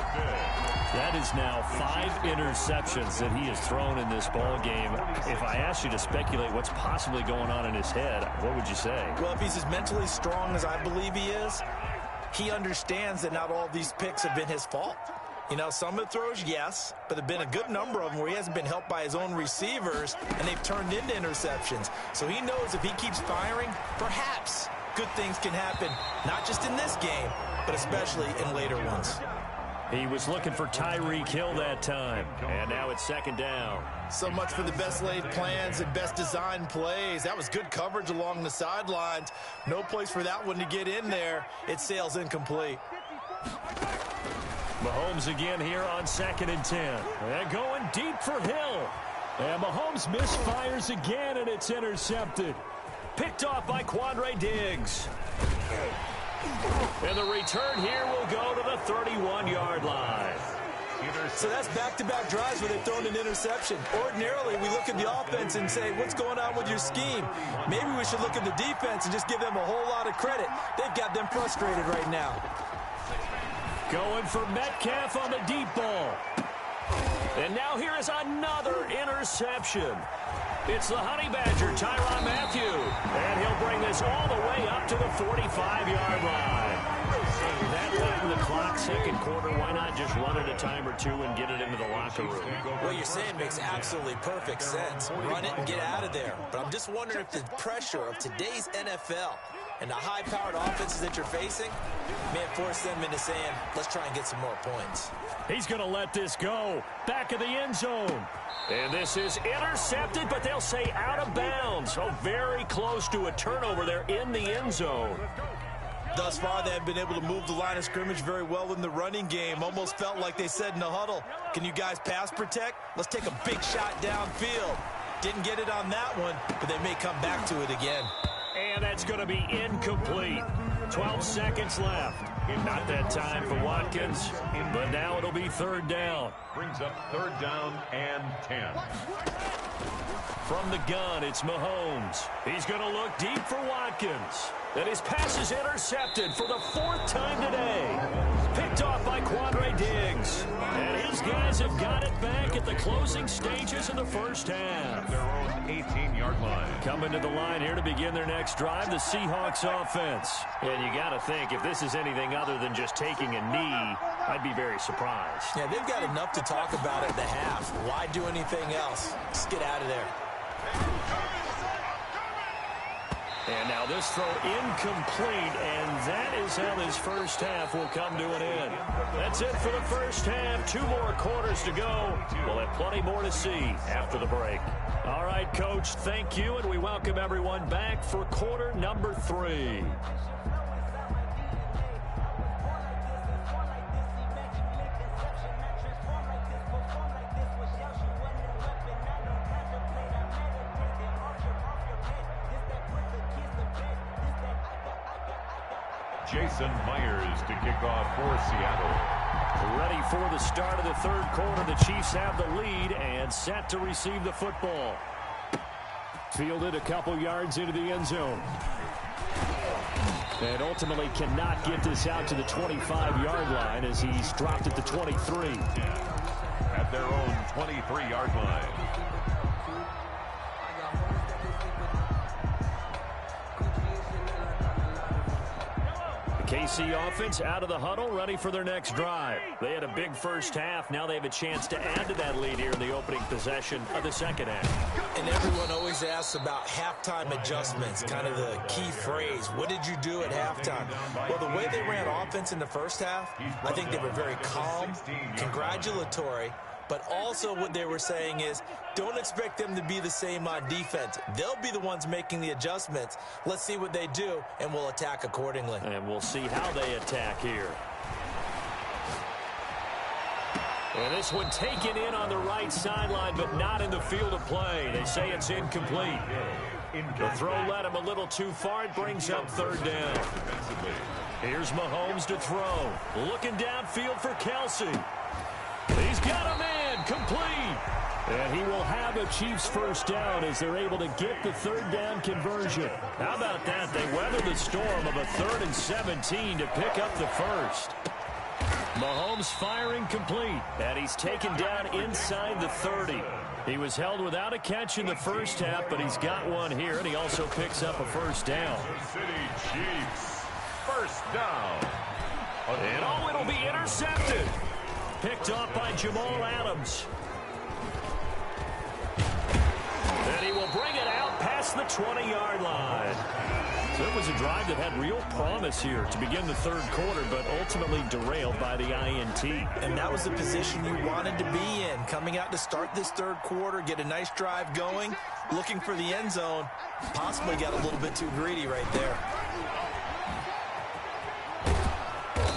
That is now 5 interceptions that he has thrown in this ball game. If I asked you to speculate what's possibly going on in his head, what would you say? Well, if he's as mentally strong as I believe he is, he understands that not all of these picks have been his fault. You know, some of the throws, yes, but there have been a good number of them where he hasn't been helped by his own receivers, and they've turned into interceptions. So he knows if he keeps firing, perhaps good things can happen, not just in this game, but especially in later ones. He was looking for Tyreek Hill that time, and now it's second down. So much for the best laid plans and best designed plays. That was good coverage along the sidelines. No place for that one to get in there. It sails incomplete. Mahomes again here on second and 10. And going deep for Hill. And Mahomes misfires again, and it's intercepted. Picked off by Quandre Diggs. And the return here will go to the 31-yard line. So that's back-to-back drives where they've thrown an interception. Ordinarily, we look at the offense and say, what's going on with your scheme? Maybe we should look at the defense and just give them a whole lot of credit. They've got them frustrated right now. Going for Metcalf on the deep ball. And now here is another interception. It's the Honey Badger, Tyrann Mathieu. And he'll bring this all the way up to the 45-yard line. That late in the clock, second quarter, why not just run it a time or two and get it into the locker room? What you're saying makes absolutely perfect sense. Run it and get out of there. But I'm just wondering if the pressure of today's NFL and the high-powered offenses that you're facing may have forced them into saying, let's try and get some more points. He's going to let this go. Back of the end zone. And this is intercepted, but they'll say out of bounds. So very close to a turnover there in the end zone. Thus far, they have been able to move the line of scrimmage very well in the running game. Almost felt like they said in the huddle, can you guys pass protect? Let's take a big shot downfield. Didn't get it on that one, but they may come back to it again. And that's going to be incomplete. 12 seconds left. Not that time for Watkins, but now it'll be third down. Brings up third down and 10. From the gun, it's Mahomes. He's going to look deep for Watkins. And his pass is intercepted for the 4th time today. Picked off by Quandre Diggs. And his guys have got it back at the closing stages of the first half. Their own 18-yard line. Coming to the line here to begin their next drive, the Seahawks offense. And you got to think, if this is anything other than just taking a knee, I'd be very surprised. Yeah, they've got enough to talk about at the half. Why do anything else? Just get out of there. And now this throw incomplete, and that is how this first half will come to an end. That's it for the first half. 2 more quarters to go. We'll have plenty more to see after the break. All right, Coach, thank you, and we welcome everyone back for quarter number 3. Jason Myers to kick off for Seattle. Ready for the start of the 3rd quarter. The Chiefs have the lead and set to receive the football. Fielded a couple yards into the end zone. And ultimately cannot get this out to the 25-yard line as he's dropped at the 23. At their own 23-yard line. KC offense out of the huddle, ready for their next drive. They had a big first half. Now they have a chance to add to that lead here in the opening possession of the second half. And everyone always asks about halftime adjustments, kind of the key phrase. What did you do at halftime? Well, the way they ran offense in the first half, I think they were very calm, congratulatory, but also what they were saying is, don't expect them to be the same on defense. They'll be the ones making the adjustments. Let's see what they do, and we'll attack accordingly. And we'll see how they attack here. And this one taken in on the right sideline, but not in the field of play. They say it's incomplete. The throw led him a little too far. It brings up 3rd down. Here's Mahomes to throw. Looking downfield for Kelsey. He's got a man, complete. And he will have a Chiefs first down as they're able to get the 3rd down conversion. How about that? They weather the storm of a 3rd and 17 to pick up the first. Mahomes firing complete, and he's taken down inside the 30. He was held without a catch in the first half, but he's got one here, and he also picks up a first down. The City Chiefs, first down. And it'll be intercepted. Picked off by Jamal Adams. And he will bring it out past the 20-yard line. So it was a drive that had real promise here to begin the 3rd quarter, but ultimately derailed by the INT. And that was the position you wanted to be in. Coming out to start this 3rd quarter, get a nice drive going, looking for the end zone. Possibly got a little bit too greedy right there.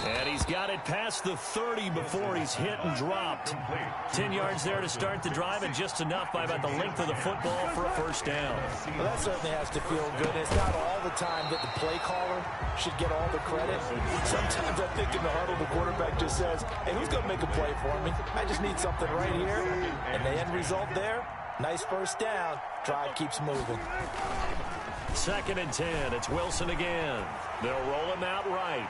And he's got it past the 30 before he's hit and dropped. 10 yards there to start the drive, and just enough by about the length of the football for a first down. Well, that certainly has to feel good. It's not all the time that the play caller should get all the credit. Sometimes I think in the huddle, the quarterback just says, hey, who's going to make a play for me? I just need something right here. And the end result there, nice first down. Drive keeps moving. 2nd and 10. It's Wilson again. They'll roll him out right.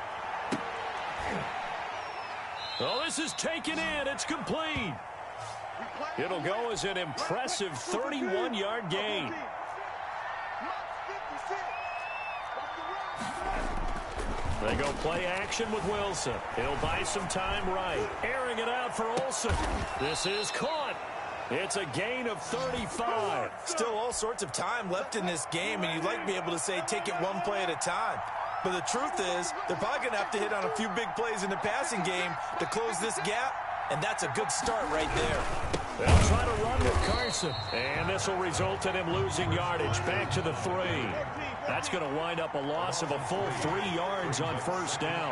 Oh, this is taken in. It's complete. It'll go as an impressive 31-yard gain. They go play action with Wilson. He'll buy some time right. Airing it out for Olsen. This is caught. It's a gain of 35. Still all sorts of time left in this game, and you'd like to be able to say take it one play at a time. But the truth is, they're probably going to have to hit on a few big plays in the passing game to close this gap, and that's a good start right there. They'll try to run with Carson. And this will result in him losing yardage back to the 3. That's going to wind up a loss of a full 3 yards on first down.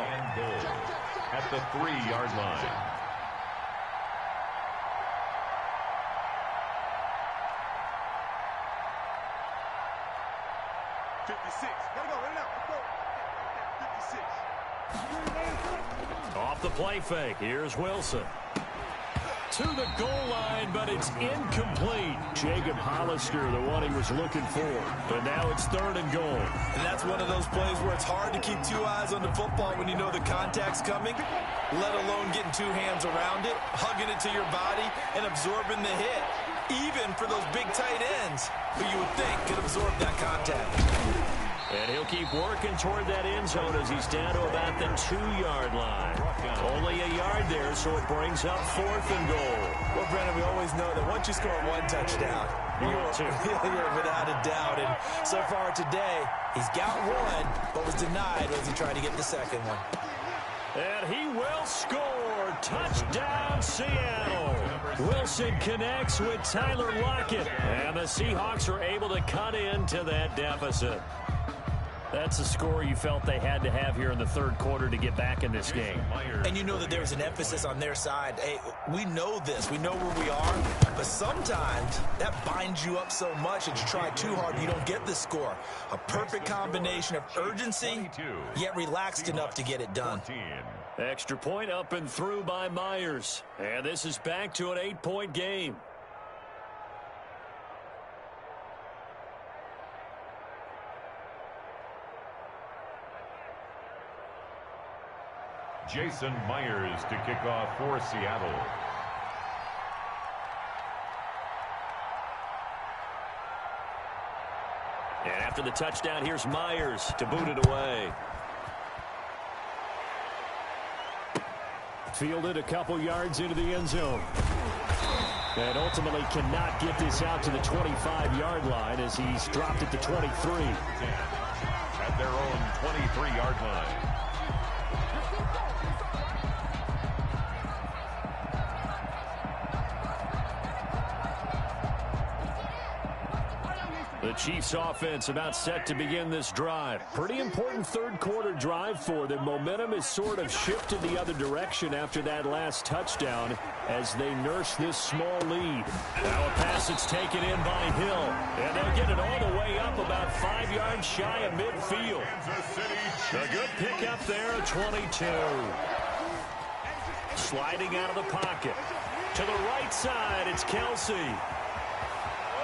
At the 3-yard line. Off the play fake, here's Wilson. to the goal line, but it's incomplete. Jacob Hollister, the one he was looking for. But now it's 3rd and goal. And that's one of those plays where it's hard to keep 2 eyes on the football when you know the contact's coming, let alone getting 2 hands around it, hugging it to your body, and absorbing the hit. Even for those big tight ends who you would think could absorb that contact. And he'll keep working toward that end zone as he's down to about the 2-yard line. Only a yard there, so it brings up 4th and goal. Well, Brennan, we always know that once you score 1 touchdown, you're without a doubt. And so far today, he's got 1, but was denied as he tried to get the 2nd one. And he will score. Touchdown, Seattle. Wilson connects with Tyler Lockett. And the Seahawks are able to cut into that deficit. That's a score you felt they had to have here in the 3rd quarter to get back in this game. And you know that there's an emphasis on their side. Hey, we know this. We know where we are. But sometimes that binds you up so much that you try too hard, you don't get the score. A perfect combination of urgency, yet relaxed enough to get it done. Extra point up and through by Myers. And this is back to an 8-point game. Jason Myers to kick off for Seattle. And after the touchdown, here's Myers to boot it away. Fielded a couple yards into the end zone. And ultimately cannot get this out to the 25-yard line as he's dropped at the 23. At their own 23-yard line. The Chiefs offense about set to begin this drive. Pretty important 3rd quarter drive for them. Momentum has sort of shifted the other direction after that last touchdown as they nurse this small lead. Now a pass that's taken in by Hill. And they'll get it all the way up about 5 yards shy of midfield. A good pickup there at 22. Sliding out of the pocket. To the right side, it's Kelsey.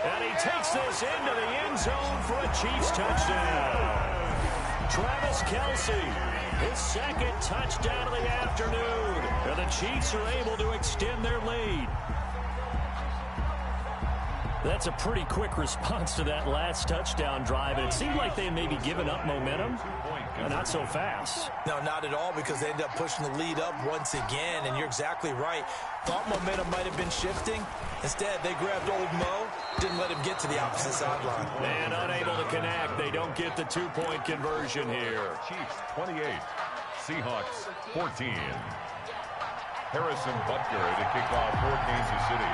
And he takes this into the end zone for a Chiefs touchdown. Travis Kelsey, his 2nd touchdown of the afternoon. And the Chiefs are able to extend their lead. That's a pretty quick response to that last touchdown drive. And it seemed like they had maybe given up momentum. Not so fast. No, not at all, because they ended up pushing the lead up once again. And you're exactly right. Thought momentum might have been shifting. Instead, they grabbed old Mo, didn't let him get to the opposite sideline. And unable to connect. They don't get the 2-point conversion here. Chiefs 28, Seahawks 14. Harrison Butker to kick off for Kansas City.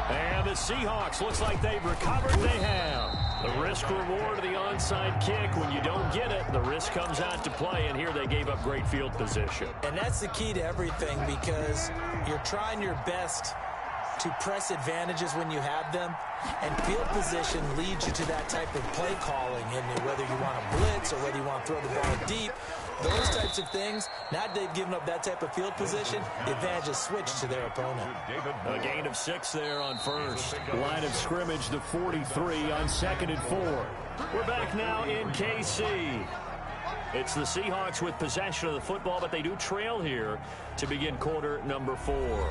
And the Seahawks, looks like they've recovered. They have. The risk reward of the onside kick. When you don't get it, the risk comes out to play. And here they gave up great field position. And that's the key to everything, because you're trying your best to press advantages when you have them. And field position leads you to that type of play calling. And whether you want to blitz or whether you want to throw the ball deep, those types of things, now that they've given up that type of field position, the advantage is switched to their opponent. A gain of 6 there on first. Line of scrimmage, the 43 on 2nd and 4. We're back now in KC. It's the Seahawks with possession of the football, but they do trail here to begin quarter number 4.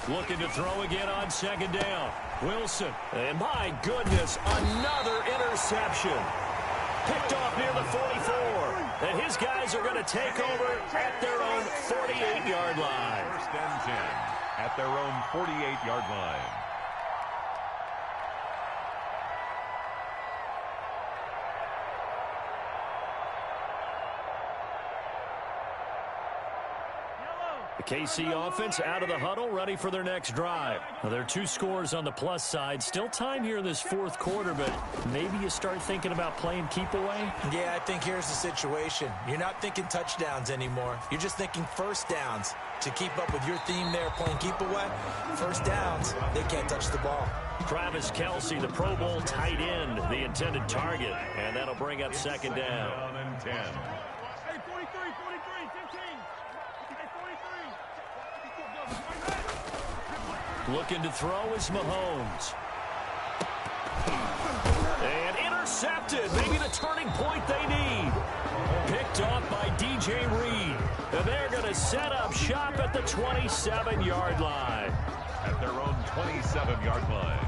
Looking to throw again on 2nd down. Wilson. And my goodness, another interception. Picked off near the 44. And his guys are going to take over at their own 48-yard line. 1st and 10 at their own 48-yard line. KC offense out of the huddle, ready for their next drive. Well, there are 2 scores on the plus side. Still time here in this 4th quarter, but maybe you start thinking about playing keep away? Yeah, I think here's the situation. You're not thinking touchdowns anymore. You're just thinking first downs. To keep up with your theme there, playing keep away, first downs, they can't touch the ball. Travis Kelce, the Pro Bowl tight end, the intended target, and that'll bring up second down. And 10. Hey, 43, 43, 15. Hey, 43. Looking to throw is Mahomes. And intercepted. Maybe the turning point they need. Picked off by DJ Reed. And they're going to set up shop at the 27-yard line. At their own 27-yard line.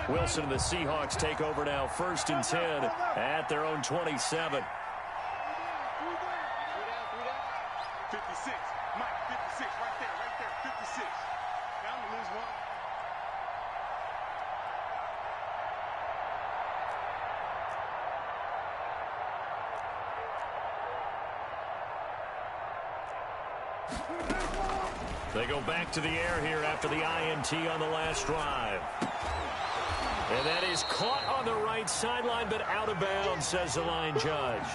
Wilson and the Seahawks take over now, 1st and 10 at their own 27. 56. Mike, 56. Right there. 56. Now I'm going to lose one. They go back to the air here after the INT on the last drive. And that is caught on the right sideline, but out of bounds, says the line judge.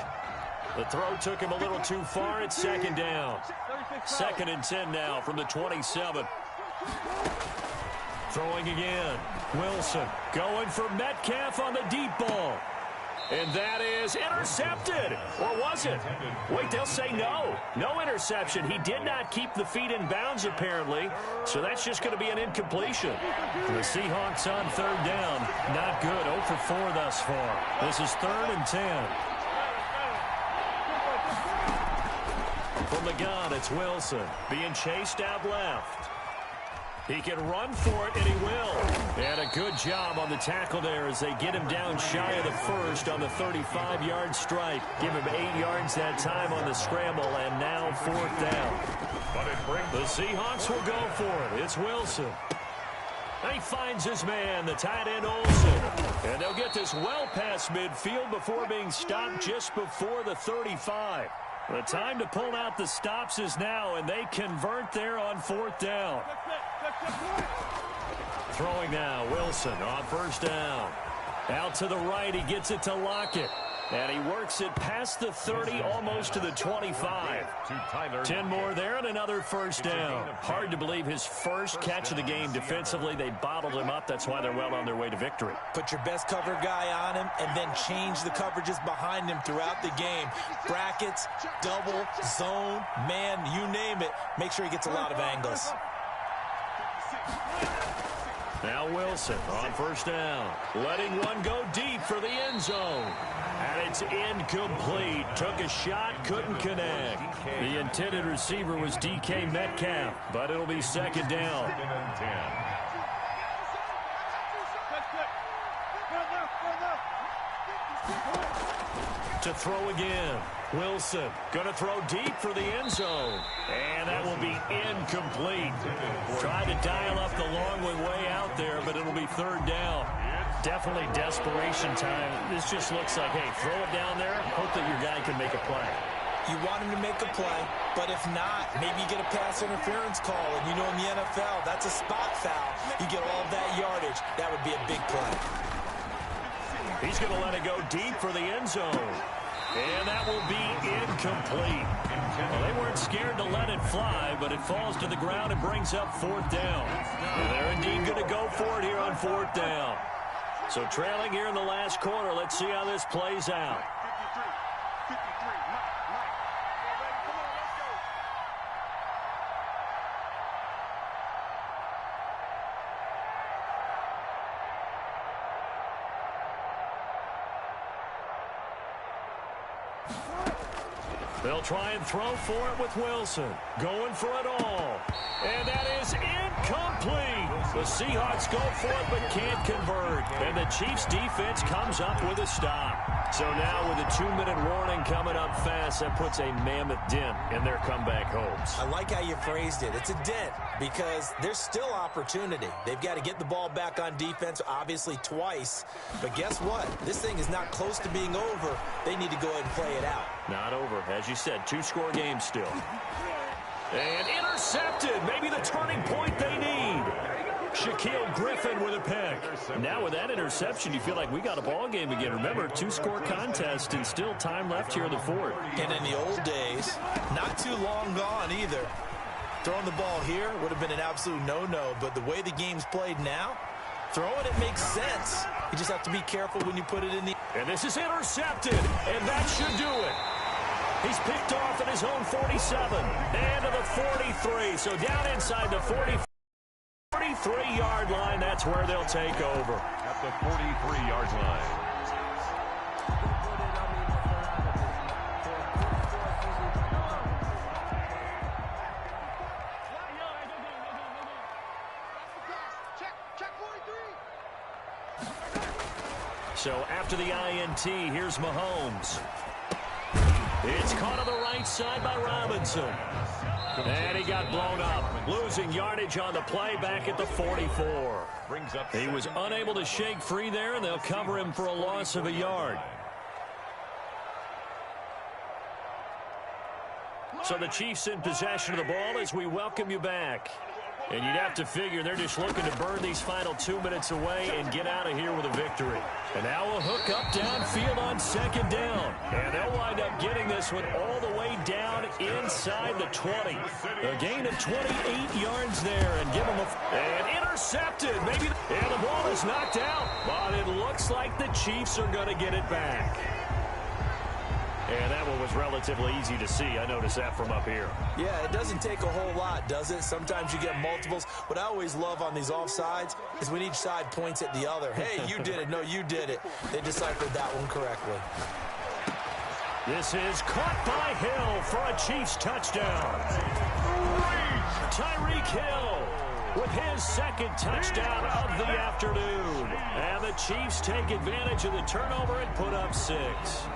The throw took him a little too far. It's second down. 2nd and 10 now from the 27. Throwing again. Wilson going for Metcalf on the deep ball. And that is intercepted. Or was it? Wait, they'll say no. No interception. He did not keep the feet in bounds, apparently. So that's just going to be an incompletion. The Seahawks on 3rd down. Not good. 0 for 4 thus far. This is 3rd and 10. From the gun, it's Wilson. Being chased out left. He can run for it, and he will. And a good job on the tackle there as they get him down shy of the 1st on the 35-yard stripe. Give him 8 yards that time on the scramble, and now 4th down. But it brings the Seahawks will go for it. It's Wilson. And he finds his man, the tight end Olsen. And they'll get this well past midfield before being stopped just before the 35. The time to pull out the stops is now, and they convert there on 4th down. Throwing now, Wilson on 1st down. Out to the right, he gets it to Lockett. And he works it past the 30, almost to the 25. 10 more there and another 1st down. Hard to believe his first catch of the game defensively. They bottled him up. That's why they're well on their way to victory. Put your best cover guy on him and then change the coverages behind him throughout the game. Brackets, double, zone, man, you name it. Make sure he gets a lot of angles. Now Wilson on 1st down. Letting one go deep for the end zone. And it's incomplete. Took a shot, couldn't connect. The intended receiver was DK Metcalf, but it'll be 2nd down. To throw again. Wilson going to throw deep for the end zone. And that will be incomplete. Tried to dial up the long way out there, but it'll be 3rd down. Definitely desperation time. This just looks like, hey, throw it down there. Hope that your guy can make a play. You want him to make a play, but if not, maybe you get a pass interference call. And you know in the NFL, that's a spot foul. You get all of that yardage. That would be a big play. He's going to let it go deep for the end zone. And that will be incomplete. Well, they weren't scared to let it fly, but it falls to the ground and brings up 4th down. And they're indeed going to go for it here on 4th down. So trailing here in the last quarter, let's see how this plays out. 53, Mike. Come on, let's go. They'll try and throw for it with Wilson. Going for it all. And that is incomplete. complete. The Seahawks go for it but can't convert. And the Chiefs defense comes up with a stop. So now with a 2-minute warning coming up fast, that puts a mammoth dent in their comeback hopes. I like how you phrased it. It's a dent because there's still opportunity. They've got to get the ball back on defense, obviously twice. But guess what? This thing is not close to being over. They need to go ahead and play it out. Not over. As you said, 2-score game still. And intercepted. Maybe the turning point they need. Shaquille Griffin with a pick. Now with that interception, you feel like we got a ball game again. Remember, 2-score contest and still time left here in the fourth. And in the old days, not too long gone either. Throwing the ball here would have been an absolute no-no, but the way the game's played now, throwing it makes sense. You just have to be careful when you put it in the... And this is intercepted, and that should do it. He's picked off at his own 47 and to the 43. So down inside the 43-yard line, that's where they'll take over. At the 43-yard line. So after the INT, here's Mahomes. It's caught on the right side by Robinson. And he got blown up, losing yardage on the play back at the 44. He was unable to shake free there, and they'll cover him for a loss of a yard. So the Chiefs in possession of the ball as we welcome you back. And you'd have to figure they're just looking to burn these final 2 minutes away and get out of here with a victory. And now a hook up downfield on second down. And they'll wind up getting this one all the way down inside the 20. A gain of 28 yards there and give them and intercepted. Maybe and the ball is knocked out. But it looks like the Chiefs are going to get it back. And that one was relatively easy to see. I noticed that from up here. Yeah, it doesn't take a whole lot, does it? Sometimes you get multiples. What I always love on these offsides is when each side points at the other. Hey, you did it. No, you did it. They deciphered that one correctly. This is caught by Hill for a Chiefs touchdown. Tyreek Hill with his second touchdown of the afternoon. And the Chiefs take advantage of the turnover and put up 6.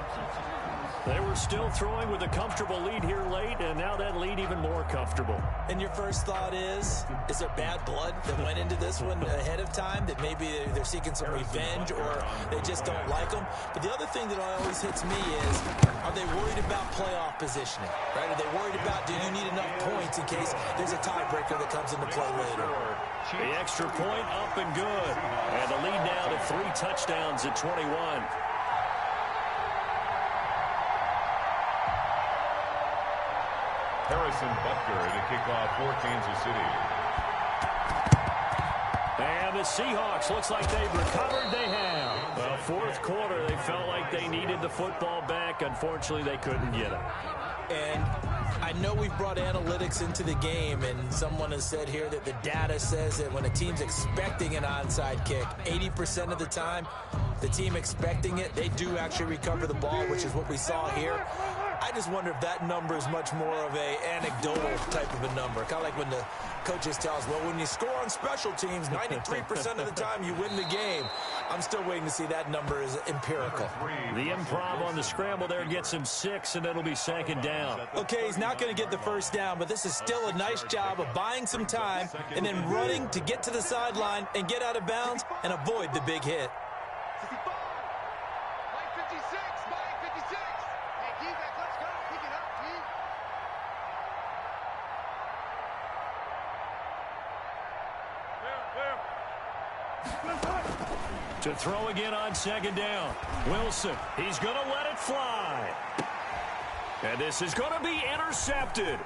They were still throwing with a comfortable lead here late, and now that lead even more comfortable. And your first thought is there bad blood that went into this one ahead of time, that maybe they're seeking some revenge or they just don't like them? But the other thing that always hits me is, are they worried about playoff positioning? Right? Are they worried about, do you need enough points in case there's a tiebreaker that comes into play later? The extra point up and good. And the lead now to 3 touchdowns at 21. Harrison Butker to kick off for Kansas City. And the Seahawks, looks like they've recovered. They have. Well, fourth quarter, they felt like they needed the football back. Unfortunately, they couldn't get it. And I know we've brought analytics into the game, and someone has said here that the data says that when a team's expecting an onside kick, 80% of the time, the team expecting it, they do actually recover the ball, which is what we saw here. I just wonder if that number is much more of a anecdotal type of a number. Kind of like when the coaches tell us, well, when you score on special teams, 93% of the time you win the game. I'm still waiting to see that number is empirical. The improv on the scramble there gets him 6, and it'll be second down. Okay, he's not going to get the first down, but this is still a nice job of buying some time and then running to get to the sideline and get out of bounds and avoid the big hit. To throw again on second down. Wilson, he's going to let it fly. And this is going to be intercepted.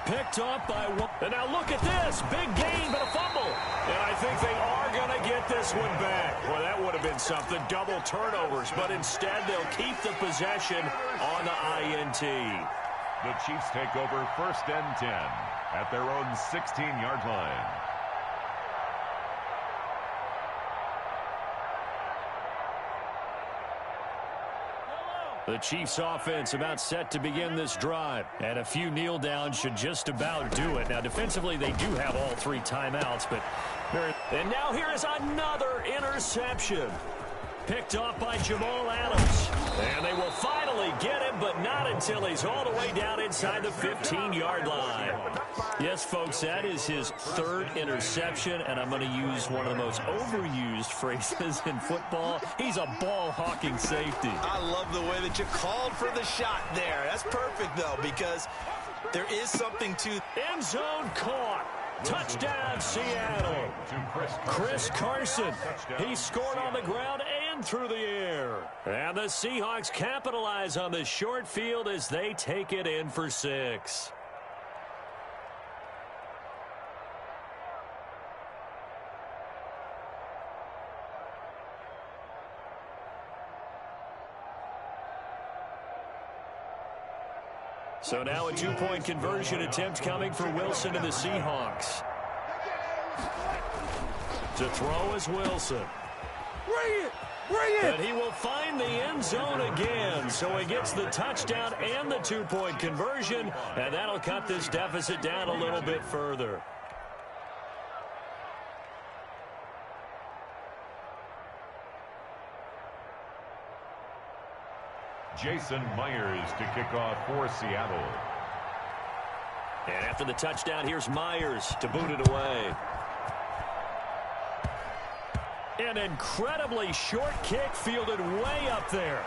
Picked up by one. And now look at this. Big gain, but a fumble. And I think they are going to get this one back. Well, that would have been something. Double turnovers. But instead, they'll keep the possession on the INT. The Chiefs take over 1st and 10 at their own 16-yard line. The Chiefs offense about set to begin this drive. And a few kneel downs should just about do it. Now, defensively, they do have all 3 timeouts. And now here is another interception. Picked off by Jamal Adams. And they will finally get him, but not until he's all the way down inside the 15-yard line. Yes, folks, that is his 3rd interception, and I'm going to use one of the most overused phrases in football. He's a ball-hawking safety. I love the way that you called for the shot there. That's perfect, though, because there is something to... End zone caught. Touchdown, Seattle. Chris Carson. He scored on the ground and through the air. And the Seahawks capitalize on this short field as they take it in for 6. So now a 2-point conversion attempt coming for Wilson and the Seahawks. To throw is Wilson. Bring it! Bring it! And he will find the end zone again. So he gets the touchdown and the 2-point conversion. And that'll cut this deficit down a little bit further. Jason Myers to kick off for Seattle. And after the touchdown, here's Myers to boot it away. An incredibly short kick fielded way up there.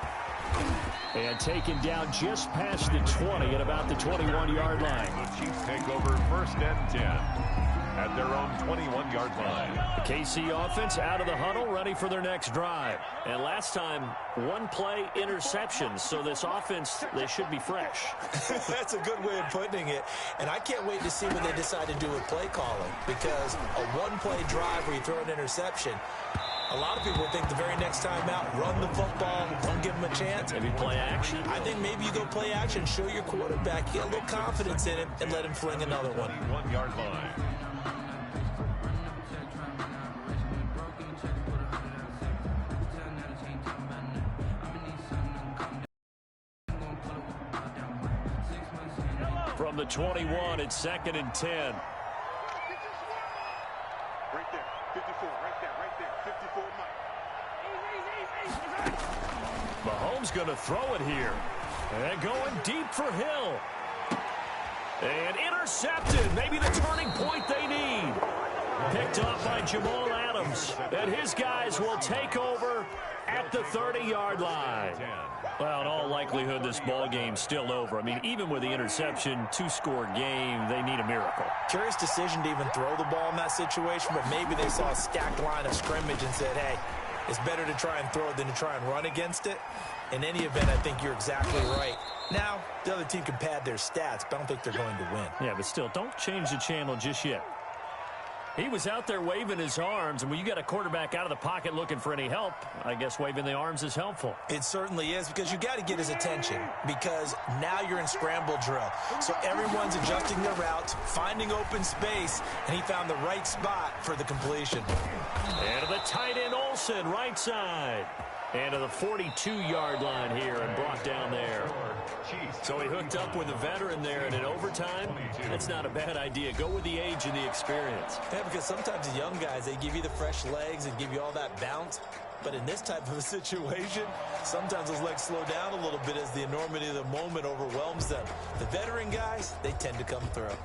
And taken down just past the 20 at about the 21-yard line. The Chiefs take over 1st and 10 at their own 21-yard line. The KC offense out of the huddle, ready for their next drive. And last time, 1-play interceptions. So this offense, they should be fresh. That's a good way of putting it. And I can't wait to see what they decide to do with play calling. Because a 1-play drive where you throw an interception, a lot of people think the very next time out, run the football, don't give him a chance. Maybe play action? I think maybe you go play action, show your quarterback, get a little confidence in him, and let him fling another one. 1-yard line. From the 21, it's 2nd and 10. Right there, 54, right there, 54, Mike. Mahomes going to throw it here. And going deep for Hill. And intercepted. Maybe the turning point they need. Picked off by Jamal Adams. And his guys will take over at the 30-yard line. Well, in all likelihood, this ball game's still over. I mean, even with the interception, 2-score game, they need a miracle. Curious decision to even throw the ball in that situation, but maybe they saw a stacked line of scrimmage and said, hey, it's better to try and throw it than to try and run against it. In any event, I think you're exactly right. Now, the other team can pad their stats, but I don't think they're going to win. Yeah, but still, don't change the channel just yet. He was out there waving his arms, and when you got a quarterback out of the pocket looking for any help, I guess waving the arms is helpful. It certainly is, because you got to get his attention, because now you're in scramble drill. So everyone's adjusting their routes, finding open space, and he found the right spot for the completion. And to the tight end Olsen, right side. And to the 42-yard line here and brought down there. So he hooked up with a veteran there, and in overtime, that's not a bad idea. Go with the age and the experience. Yeah, because sometimes the young guys, they give you the fresh legs and give you all that bounce. But in this type of a situation, sometimes those legs slow down a little bit as the enormity of the moment overwhelms them. The veteran guys, they tend to come through.